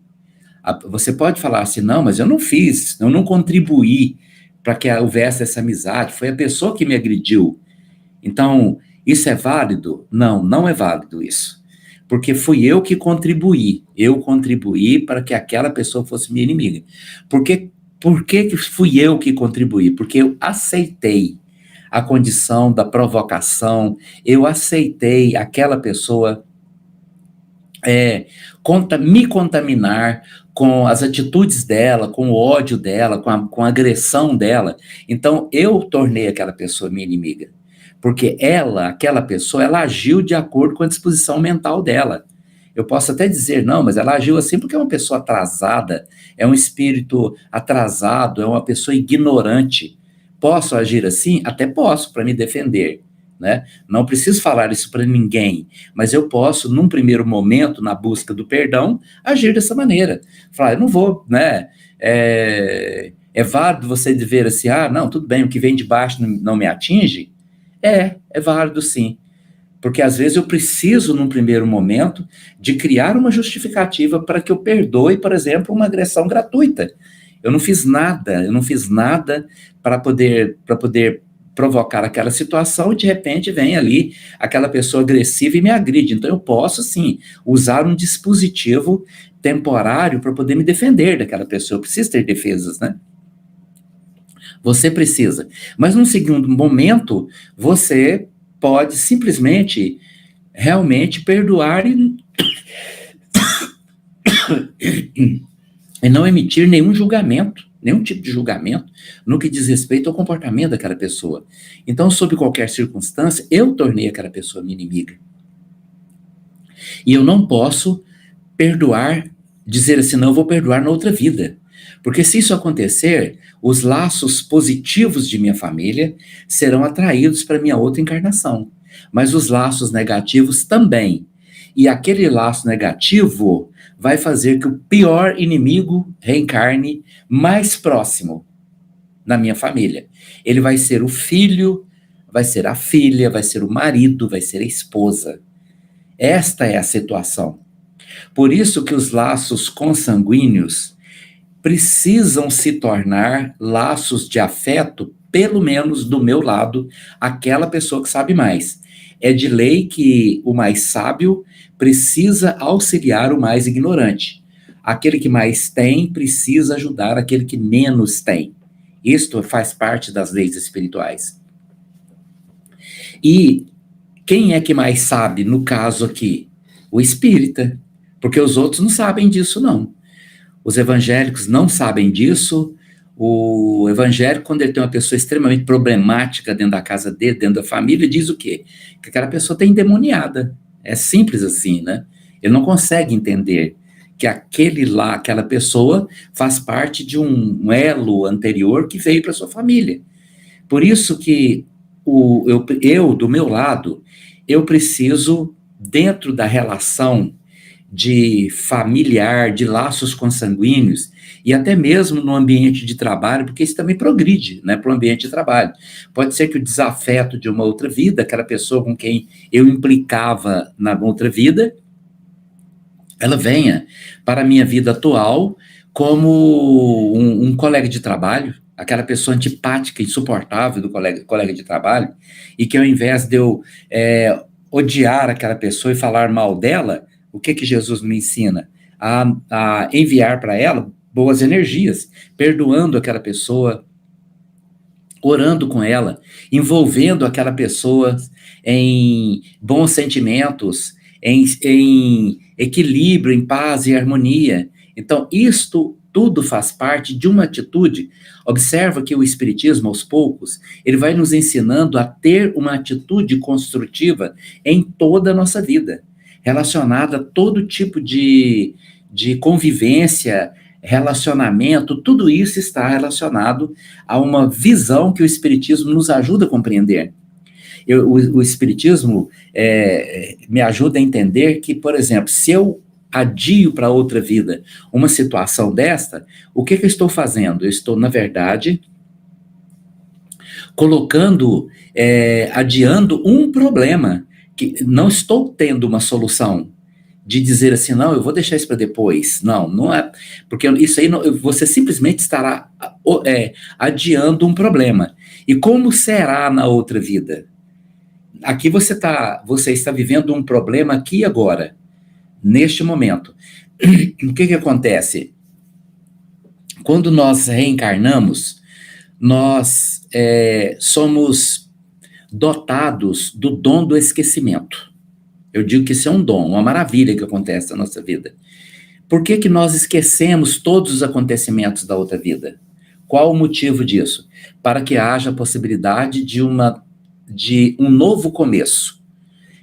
Você pode falar assim, não, mas eu não fiz, eu não contribuí para que houvesse essa amizade, foi a pessoa que me agrediu. Então, isso é válido? Não, não é válido isso. Porque fui eu que contribuí para que aquela pessoa fosse minha inimiga. Por que fui eu que contribuí? Porque eu aceitei a condição da provocação, eu aceitei aquela pessoa me contaminar com as atitudes dela, com o ódio dela, com a agressão dela. Então, eu tornei aquela pessoa minha inimiga. Porque aquela pessoa, ela agiu de acordo com a disposição mental dela. Eu posso até dizer, não, mas ela agiu assim porque é uma pessoa atrasada, é um espírito atrasado, é uma pessoa ignorante. Posso agir assim? Até posso, para me defender. Né? Não preciso falar isso para ninguém, mas eu posso, num primeiro momento, na busca do perdão, agir dessa maneira. Falar, eu não vou, né? É válido você dizer assim, não, tudo bem, o que vem de baixo não me atinge? É válido sim. Porque às vezes eu preciso, num primeiro momento, de criar uma justificativa para que eu perdoe, por exemplo, uma agressão gratuita. Eu não fiz nada para poder provocar aquela situação e de repente vem ali aquela pessoa agressiva e me agride. Então eu posso sim usar um dispositivo temporário para poder me defender daquela pessoa. Eu preciso ter defesas, né? Você precisa. Mas num segundo momento, você pode simplesmente realmente perdoar e não emitir nenhum julgamento, nenhum tipo de julgamento no que diz respeito ao comportamento daquela pessoa. Então, sob qualquer circunstância, eu tornei aquela pessoa minha inimiga. E eu não posso perdoar, dizer assim, não, eu vou perdoar na outra vida. Porque se isso acontecer, os laços positivos de minha família serão atraídos para minha outra encarnação. Mas os laços negativos também. E aquele laço negativo vai fazer que o pior inimigo reencarne mais próximo na minha família. Ele vai ser o filho, vai ser a filha, vai ser o marido, vai ser a esposa. Esta é a situação. Por isso que os laços consanguíneos precisam se tornar laços de afeto, pelo menos do meu lado, aquela pessoa que sabe mais. É de lei que o mais sábio precisa auxiliar o mais ignorante. Aquele que mais tem precisa ajudar aquele que menos tem. Isto faz parte das leis espirituais. E quem é que mais sabe, no caso aqui? O espírita. Porque os outros não sabem disso, não. Os evangélicos não sabem disso. O evangélico, quando ele tem uma pessoa extremamente problemática dentro da casa dele, dentro da família, diz o quê? Que aquela pessoa está endemoniada. É simples assim, né? Ele não consegue entender que aquela pessoa faz parte de um elo anterior que veio para sua família. Por isso que eu, do meu lado, eu preciso, dentro da relação de familiar, de laços consanguíneos, e até mesmo no ambiente de trabalho, porque isso também progride, né, para o ambiente de trabalho. Pode ser que o desafeto de uma outra vida, aquela pessoa com quem eu implicava na outra vida, ela venha para a minha vida atual como um colega de trabalho, aquela pessoa antipática, insuportável do colega de trabalho, e que ao invés de eu odiar aquela pessoa e falar mal dela, o que Jesus me ensina? A enviar para ela boas energias, perdoando aquela pessoa, orando com ela, envolvendo aquela pessoa em bons sentimentos, em equilíbrio, em paz e harmonia. Então, isto tudo faz parte de uma atitude. Observa que o Espiritismo, aos poucos, ele vai nos ensinando a ter uma atitude construtiva em toda a nossa vida, relacionada a todo tipo de convivência, relacionamento, tudo isso está relacionado a uma visão que o Espiritismo nos ajuda a compreender. O Espiritismo me ajuda a entender que, por exemplo, se eu adio para outra vida uma situação desta, o que eu estou fazendo? Eu estou, na verdade, adiando um problema, que não estou tendo uma solução de dizer assim, não, eu vou deixar isso para depois. Não é, porque isso aí você simplesmente estará adiando um problema. E como será na outra vida? Aqui você está vivendo um problema aqui e agora, neste momento. O que acontece? Quando nós reencarnamos, nós somos dotados do dom do esquecimento. Eu digo que isso é um dom, uma maravilha que acontece na nossa vida. Por que nós esquecemos todos os acontecimentos da outra vida? Qual o motivo disso? Para que haja a possibilidade de um novo começo,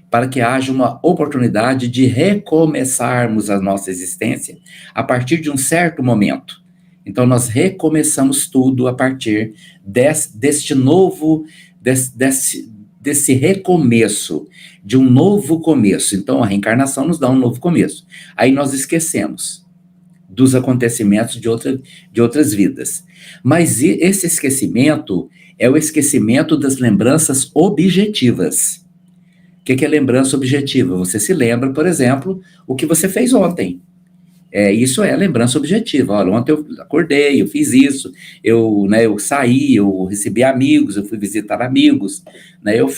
para que haja uma oportunidade de recomeçarmos a nossa existência a partir de um certo momento. Então, nós recomeçamos tudo a partir desse recomeço, de um novo começo. Então, a reencarnação nos dá um novo começo. Aí nós esquecemos dos acontecimentos de outras vidas. Mas esse esquecimento é o esquecimento das lembranças objetivas. O que é lembrança objetiva? Você se lembra, por exemplo, o que você fez ontem. Isso é lembrança objetiva. Olha, ontem eu acordei, eu fiz isso, eu saí, eu recebi amigos, eu fui visitar amigos, né, eu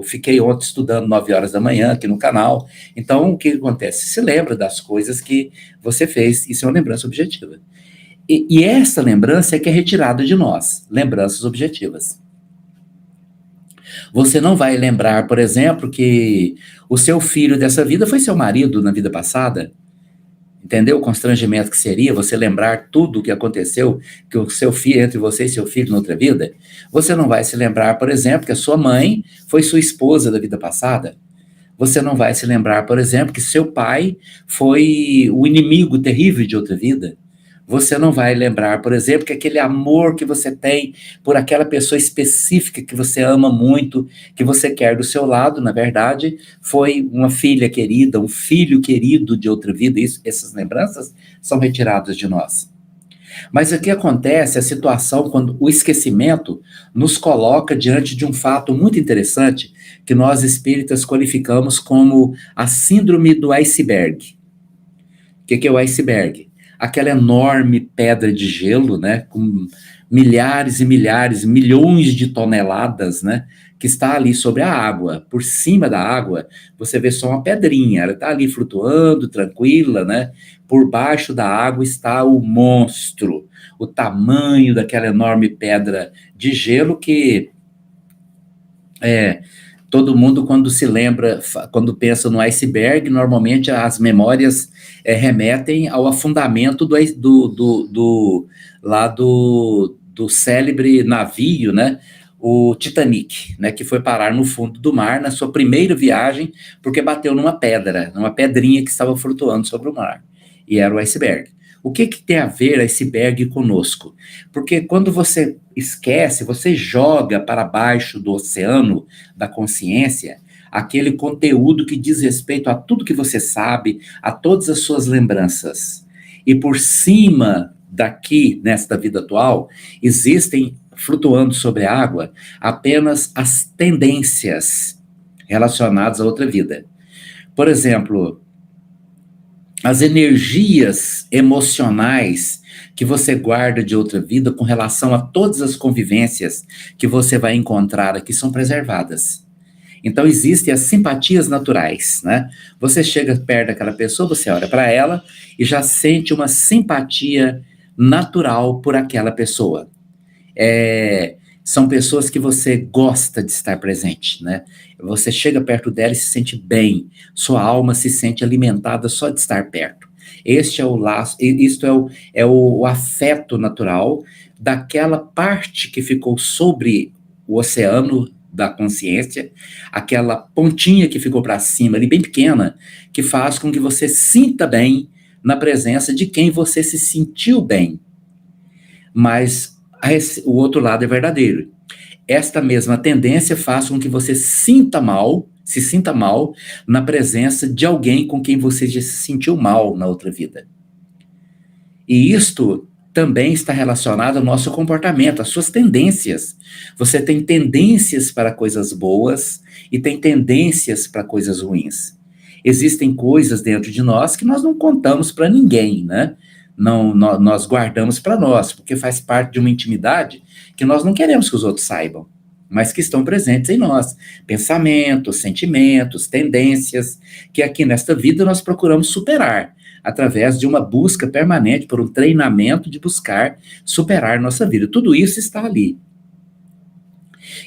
fiquei ontem estudando 9 horas da manhã aqui no canal. Então, o que acontece? Se lembra das coisas que você fez, isso é uma lembrança objetiva. E essa lembrança é que é retirada de nós, lembranças objetivas. Você não vai lembrar, por exemplo, que o seu filho dessa vida foi seu marido na vida passada. Entendeu o constrangimento que seria você lembrar tudo o que aconteceu, que o seu filho, entre você e seu filho na outra vida? Você não vai se lembrar, por exemplo, que a sua mãe foi sua esposa da vida passada. Você não vai se lembrar, por exemplo, que seu pai foi o inimigo terrível de outra vida. Você não vai lembrar, por exemplo, que aquele amor que você tem por aquela pessoa específica que você ama muito, que você quer do seu lado, na verdade, foi uma filha querida, um filho querido de outra vida. Essas lembranças são retiradas de nós. Mas o que acontece, a situação, quando o esquecimento nos coloca diante de um fato muito interessante, que nós espíritas qualificamos como a síndrome do iceberg. O que é o iceberg? Aquela enorme pedra de gelo, né, com milhares e milhares, milhões de toneladas, né, que está ali sobre a água. Por cima da água, você vê só uma pedrinha, ela está ali flutuando, tranquila, né, por baixo da água está o monstro, o tamanho daquela enorme pedra de gelo que todo mundo, quando se lembra, quando pensa no iceberg, normalmente as memórias remetem ao afundamento do célebre navio, né, o Titanic, né, que foi parar no fundo do mar na sua primeira viagem, porque bateu numa pedrinha que estava flutuando sobre o mar, e era o iceberg. O que tem a ver iceberg conosco? Porque quando você esquece, você joga para baixo do oceano da consciência aquele conteúdo que diz respeito a tudo que você sabe, a todas as suas lembranças. E por cima daqui, nesta vida atual, existem, flutuando sobre a água, apenas as tendências relacionadas a outra vida. Por exemplo, as energias emocionais que você guarda de outra vida com relação a todas as convivências que você vai encontrar aqui são preservadas. Então, existem as simpatias naturais, né? Você chega perto daquela pessoa, você olha para ela e já sente uma simpatia natural por aquela pessoa. São pessoas que você gosta de estar presente, né? Você chega perto dela e se sente bem, sua alma se sente alimentada só de estar perto. Este é o laço, isto é o afeto natural daquela parte que ficou sobre o oceano da consciência, aquela pontinha que ficou para cima ali, bem pequena, que faz com que você sinta bem na presença de quem você se sentiu bem. Mas o outro lado é verdadeiro. Esta mesma tendência faz com que você se sinta mal na presença de alguém com quem você já se sentiu mal na outra vida. E isto também está relacionado ao nosso comportamento, às suas tendências. Você tem tendências para coisas boas e tem tendências para coisas ruins. Existem coisas dentro de nós que nós não contamos para ninguém, né? Não, nós guardamos para nós, porque faz parte de uma intimidade que nós não queremos que os outros saibam, mas que estão presentes em nós. Pensamentos, sentimentos, tendências, que aqui nesta vida nós procuramos superar, através de uma busca permanente, por um treinamento de buscar superar nossa vida. Tudo isso está ali.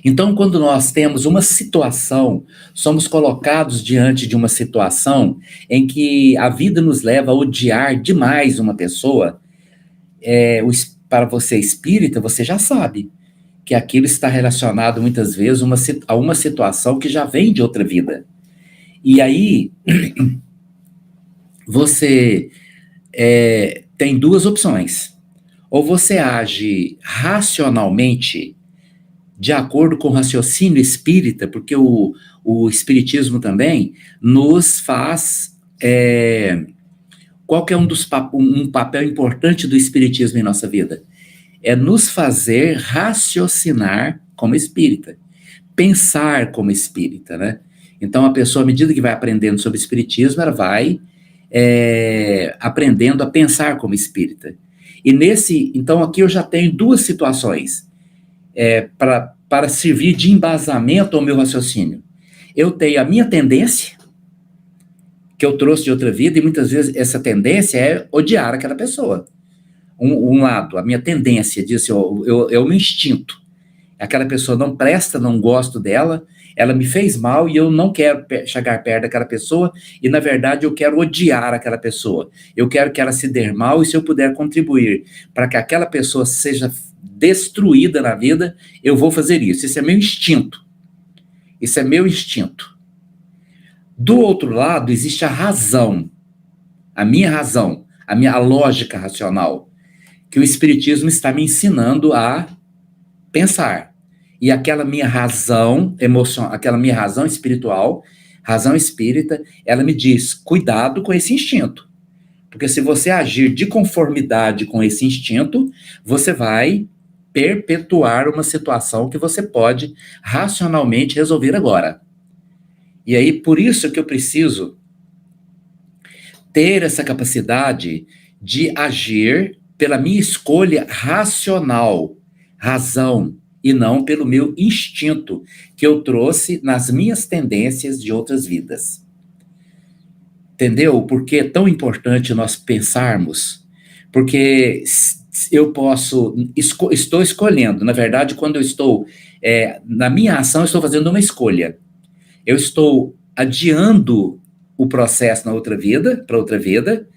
Então, quando nós temos uma situação, somos colocados diante de uma situação em que a vida nos leva a odiar demais uma pessoa, para você espírita, você já sabe que aquilo está relacionado muitas vezes a uma situação que já vem de outra vida. E aí, você tem duas opções. Ou você age racionalmente, de acordo com o raciocínio espírita, porque o espiritismo também nos faz... qual que é um papel importante do espiritismo em nossa vida? É nos fazer raciocinar como espírita, pensar como espírita, né? Então, a pessoa, à medida que vai aprendendo sobre espiritismo, ela vai aprendendo a pensar como espírita. Então, aqui eu já tenho duas situações para servir de embasamento ao meu raciocínio. Eu tenho a minha tendência, que eu trouxe de outra vida, e muitas vezes essa tendência é odiar aquela pessoa. Um lado, a minha tendência diz assim, é o meu instinto. Aquela pessoa não presta, não gosto dela, ela me fez mal e eu não quero chegar perto daquela pessoa e, na verdade, eu quero odiar aquela pessoa. Eu quero que ela se dê mal e, se eu puder contribuir para que aquela pessoa seja destruída na vida, eu vou fazer isso. Isso é meu instinto. Isso é meu instinto. Do outro lado, existe a razão, a minha razão, a lógica racional, que o espiritismo está me ensinando a pensar. E aquela minha razão aquela minha razão espiritual, razão espírita, ela me diz, cuidado com esse instinto. Porque se você agir de conformidade com esse instinto, você vai perpetuar uma situação que você pode racionalmente resolver agora. E aí, por isso que eu preciso ter essa capacidade de agir pela minha escolha racional, razão, e não pelo meu instinto, que eu trouxe nas minhas tendências de outras vidas. Entendeu? Por que é tão importante nós pensarmos? Porque eu estou escolhendo, na verdade, quando eu estou, na minha ação, eu estou fazendo uma escolha. Eu estou adiando o processo para outra vida,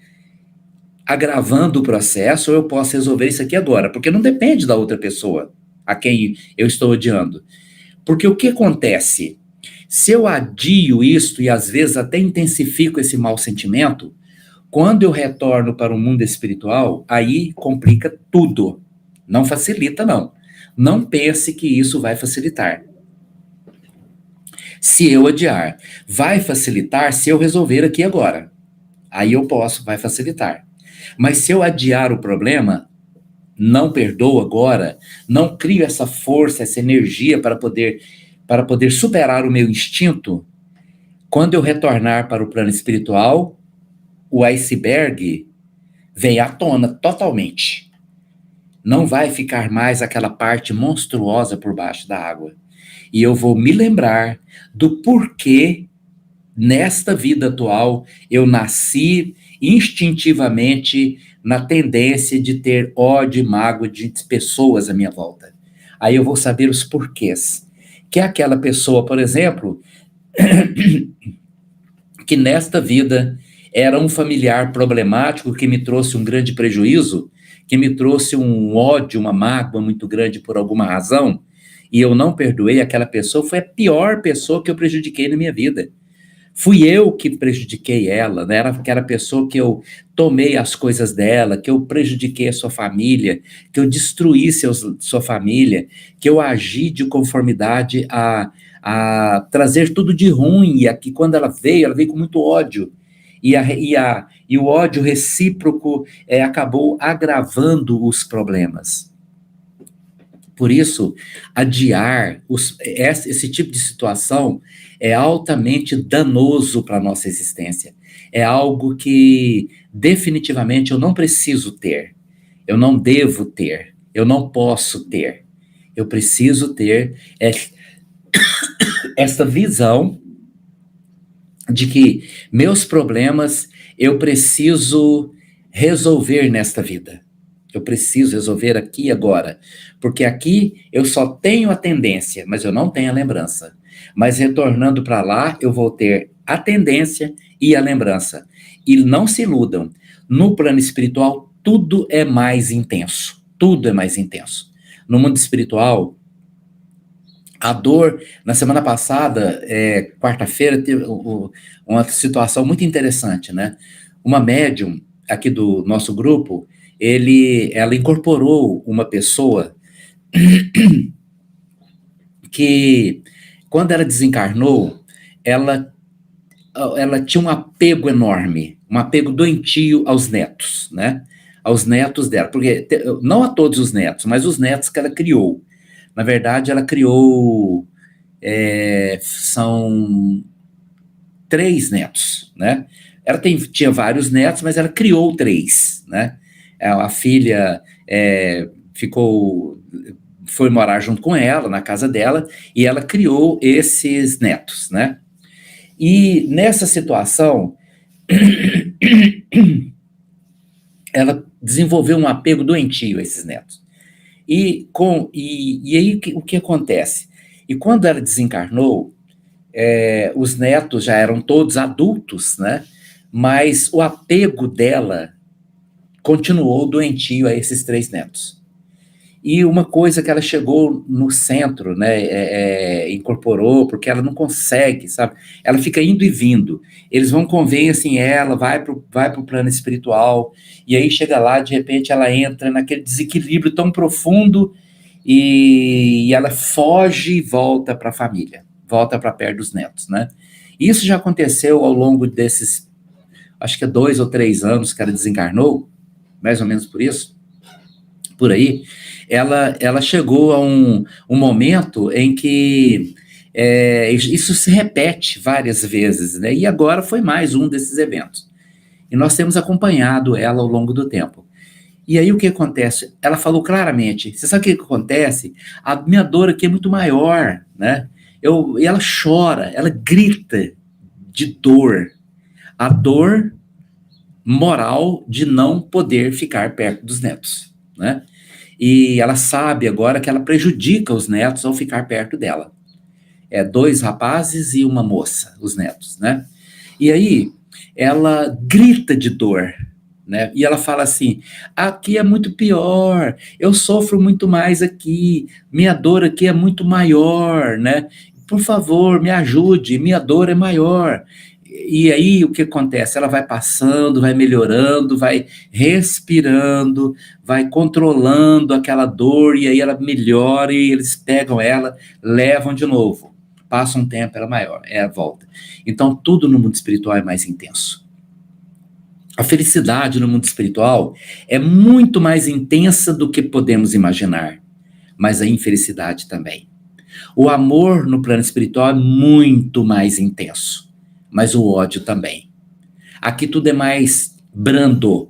agravando o processo, ou eu posso resolver isso aqui agora, porque não depende da outra pessoa a quem eu estou odiando. Porque o que acontece? Se eu adio isto e às vezes até intensifico esse mau sentimento, Quando eu retorno para o mundo espiritual, aí complica tudo. Não facilita, não. Não pense que isso vai facilitar. Se eu adiar, vai facilitar se eu resolver aqui agora. Aí eu posso, vai facilitar. Mas se eu adiar o problema, não perdoo agora, não crio essa força, essa energia para poder superar o meu instinto, quando eu retornar para o plano espiritual, o iceberg vem à tona totalmente. Não vai ficar mais aquela parte monstruosa por baixo da água. E eu vou me lembrar do porquê, nesta vida atual, eu nasci instintivamente na tendência de ter ódio e mágoa de pessoas à minha volta. Aí eu vou saber os porquês. Que é aquela pessoa, por exemplo, que nesta vida era um familiar problemático que me trouxe um grande prejuízo, que me trouxe um ódio, uma mágoa muito grande por alguma razão, e eu não perdoei aquela pessoa, foi a pior pessoa que eu prejudiquei na minha vida. Fui eu que prejudiquei ela, né? Era aquela pessoa que eu tomei as coisas dela, que eu prejudiquei a sua família, que eu destruí sua família, que eu agi de conformidade a trazer tudo de ruim, e aqui quando ela veio com muito ódio. E o ódio recíproco acabou agravando os problemas. Por isso, adiar esse tipo de situação é altamente danoso para a nossa existência. É algo que definitivamente eu não preciso ter, eu não devo ter, eu não posso ter. Eu preciso ter esta visão de que meus problemas eu preciso resolver nesta vida. Eu preciso resolver aqui e agora. Porque aqui eu só tenho a tendência, mas eu não tenho a lembrança. Mas retornando para lá, eu vou ter a tendência e a lembrança. E não se iludam. No plano espiritual, tudo é mais intenso. Tudo é mais intenso. No mundo espiritual, a dor, na semana passada, quarta-feira, teve uma situação muito interessante, né? Uma médium aqui do nosso grupo, ela incorporou uma pessoa que, quando ela desencarnou, ela tinha um apego enorme, um apego doentio aos netos, né? Aos netos dela, porque não a todos os netos, mas os netos que ela criou. Na verdade, ela criou, são 3 netos, né? Ela tinha vários netos, mas ela criou 3, né? A filha foi morar junto com ela, na casa dela, e ela criou esses netos, né? E nessa situação, ela desenvolveu um apego doentio a esses netos. E aí o que acontece? E quando ela desencarnou, os netos já eram todos adultos, né? Mas o apego dela continuou doentio a esses 3 netos. E uma coisa que ela chegou no centro, né, incorporou, porque ela não consegue, sabe? Ela fica indo e vindo. Eles vão convencem ela, vai pro plano espiritual, e aí chega lá, de repente ela entra naquele desequilíbrio tão profundo, e ela foge e volta para a família, volta para perto dos netos, né? Isso já aconteceu ao longo desses, acho que 2 ou 3 anos que ela desencarnou, mais ou menos por aí. Ela chegou a um momento em que isso se repete várias vezes, né? E agora foi mais um desses eventos. E nós temos acompanhado ela ao longo do tempo. E aí o que acontece? Ela falou claramente, você sabe o que acontece? A minha dor aqui é muito maior, né? E ela chora, ela grita de dor. A dor moral de não poder ficar perto dos netos, né? E ela sabe agora que ela prejudica os netos ao ficar perto dela. 2 rapazes e uma moça, os netos, né? E aí, ela grita de dor, né? E ela fala assim, aqui é muito pior, eu sofro muito mais aqui, minha dor aqui é muito maior, né? Por favor, me ajude, minha dor é maior. E aí o que acontece? Ela vai passando, vai melhorando, vai respirando, vai controlando aquela dor, e aí ela melhora, e eles pegam ela, levam de novo. Passa um tempo, ela maior, volta. Então tudo no mundo espiritual é mais intenso. A felicidade no mundo espiritual é muito mais intensa do que podemos imaginar, mas a infelicidade também. O amor no plano espiritual é muito mais intenso, mas o ódio também. Aqui tudo é mais brando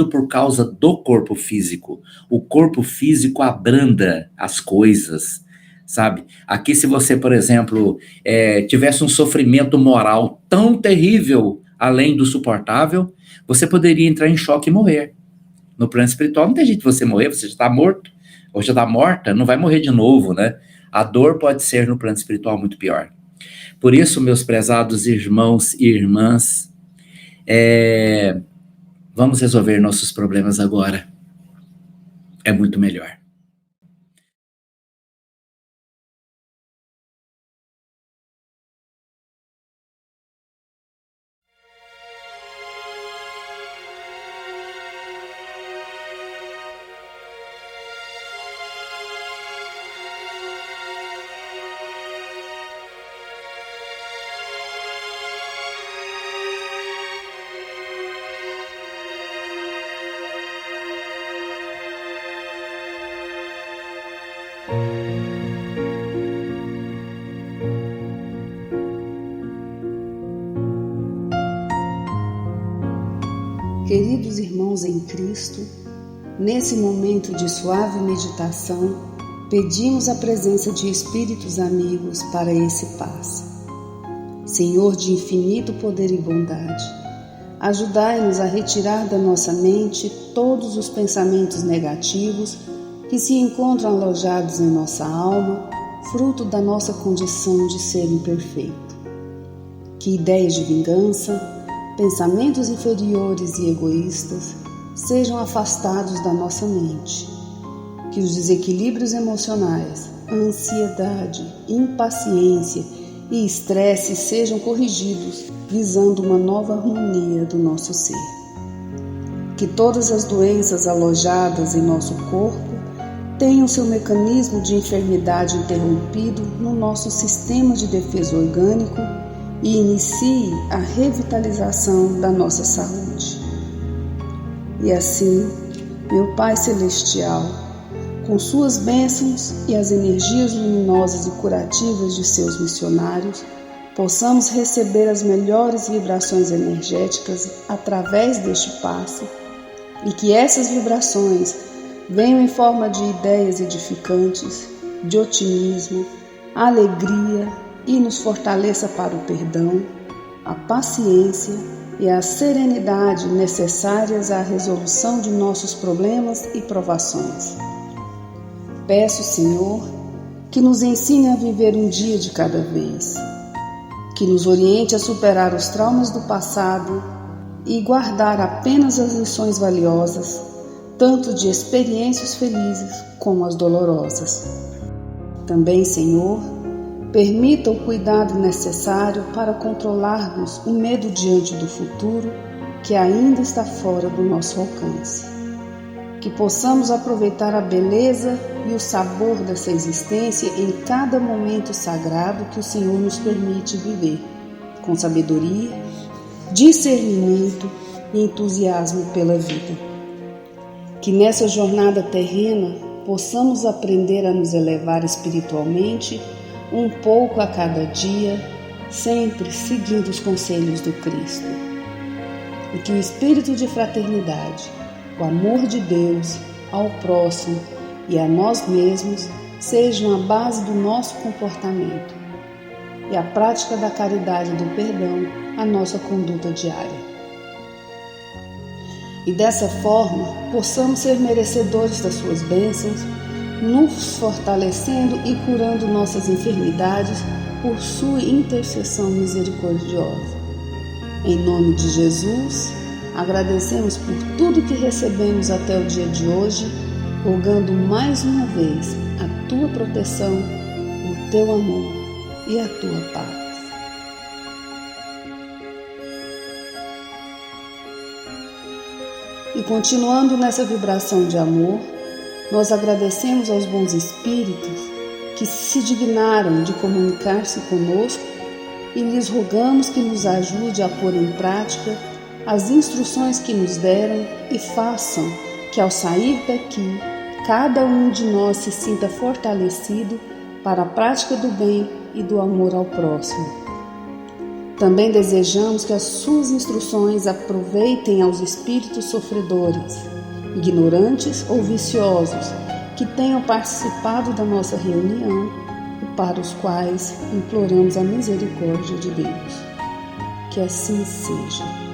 por causa do corpo físico. O corpo físico abranda as coisas, sabe? Aqui, se você, por exemplo, tivesse um sofrimento moral tão terrível, além do suportável, você poderia entrar em choque e morrer. No plano espiritual não tem jeito de você morrer, você já está morto, ou já está morta, não vai morrer de novo, né? A dor pode ser no plano espiritual muito pior. Por isso, meus prezados irmãos e irmãs, vamos resolver nossos problemas agora. É muito melhor. Queridos irmãos em Cristo, nesse momento de suave meditação, pedimos a presença de espíritos amigos para esse passe. Senhor de infinito poder e bondade, ajudai-nos a retirar da nossa mente todos os pensamentos negativos que se encontram alojados em nossa alma, fruto da nossa condição de ser imperfeito. Que ideias de vingança, pensamentos inferiores e egoístas sejam afastados da nossa mente. Que os desequilíbrios emocionais, ansiedade, impaciência e estresse sejam corrigidos, visando uma nova harmonia do nosso ser. Que todas as doenças alojadas em nosso corpo tenham seu mecanismo de enfermidade interrompido no nosso sistema de defesa orgânico e inicie a revitalização da nossa saúde. E assim, meu Pai Celestial, com suas bênçãos e as energias luminosas e curativas de seus missionários, possamos receber as melhores vibrações energéticas através deste passe, e que essas vibrações venham em forma de ideias edificantes, de otimismo, alegria, e nos fortaleça para o perdão, a paciência e a serenidade necessárias à resolução de nossos problemas e provações. Peço, Senhor, que nos ensine a viver um dia de cada vez, que nos oriente a superar os traumas do passado e guardar apenas as lições valiosas, tanto de experiências felizes como as dolorosas. Também, Senhor, permita o cuidado necessário para controlarmos o medo diante do futuro que ainda está fora do nosso alcance. Que possamos aproveitar a beleza e o sabor dessa existência em cada momento sagrado que o Senhor nos permite viver, com sabedoria, discernimento e entusiasmo pela vida. Que nessa jornada terrena possamos aprender a nos elevar espiritualmente um pouco a cada dia, sempre seguindo os conselhos do Cristo. E que o espírito de fraternidade, o amor de Deus ao próximo e a nós mesmos sejam a base do nosso comportamento e a prática da caridade e do perdão a nossa conduta diária. E dessa forma possamos ser merecedores das suas bênçãos, nos fortalecendo e curando nossas enfermidades por sua intercessão misericordiosa. Em nome de Jesus, agradecemos por tudo que recebemos até o dia de hoje, rogando mais uma vez a tua proteção, o teu amor e a tua paz. E continuando nessa vibração de amor, nós agradecemos aos bons espíritos que se dignaram de comunicar-se conosco e lhes rogamos que nos ajude a pôr em prática as instruções que nos deram e façam que ao sair daqui, cada um de nós se sinta fortalecido para a prática do bem e do amor ao próximo. Também desejamos que as suas instruções aproveitem aos espíritos sofredores, ignorantes ou viciosos, que tenham participado da nossa reunião e para os quais imploramos a misericórdia de Deus. Que assim seja.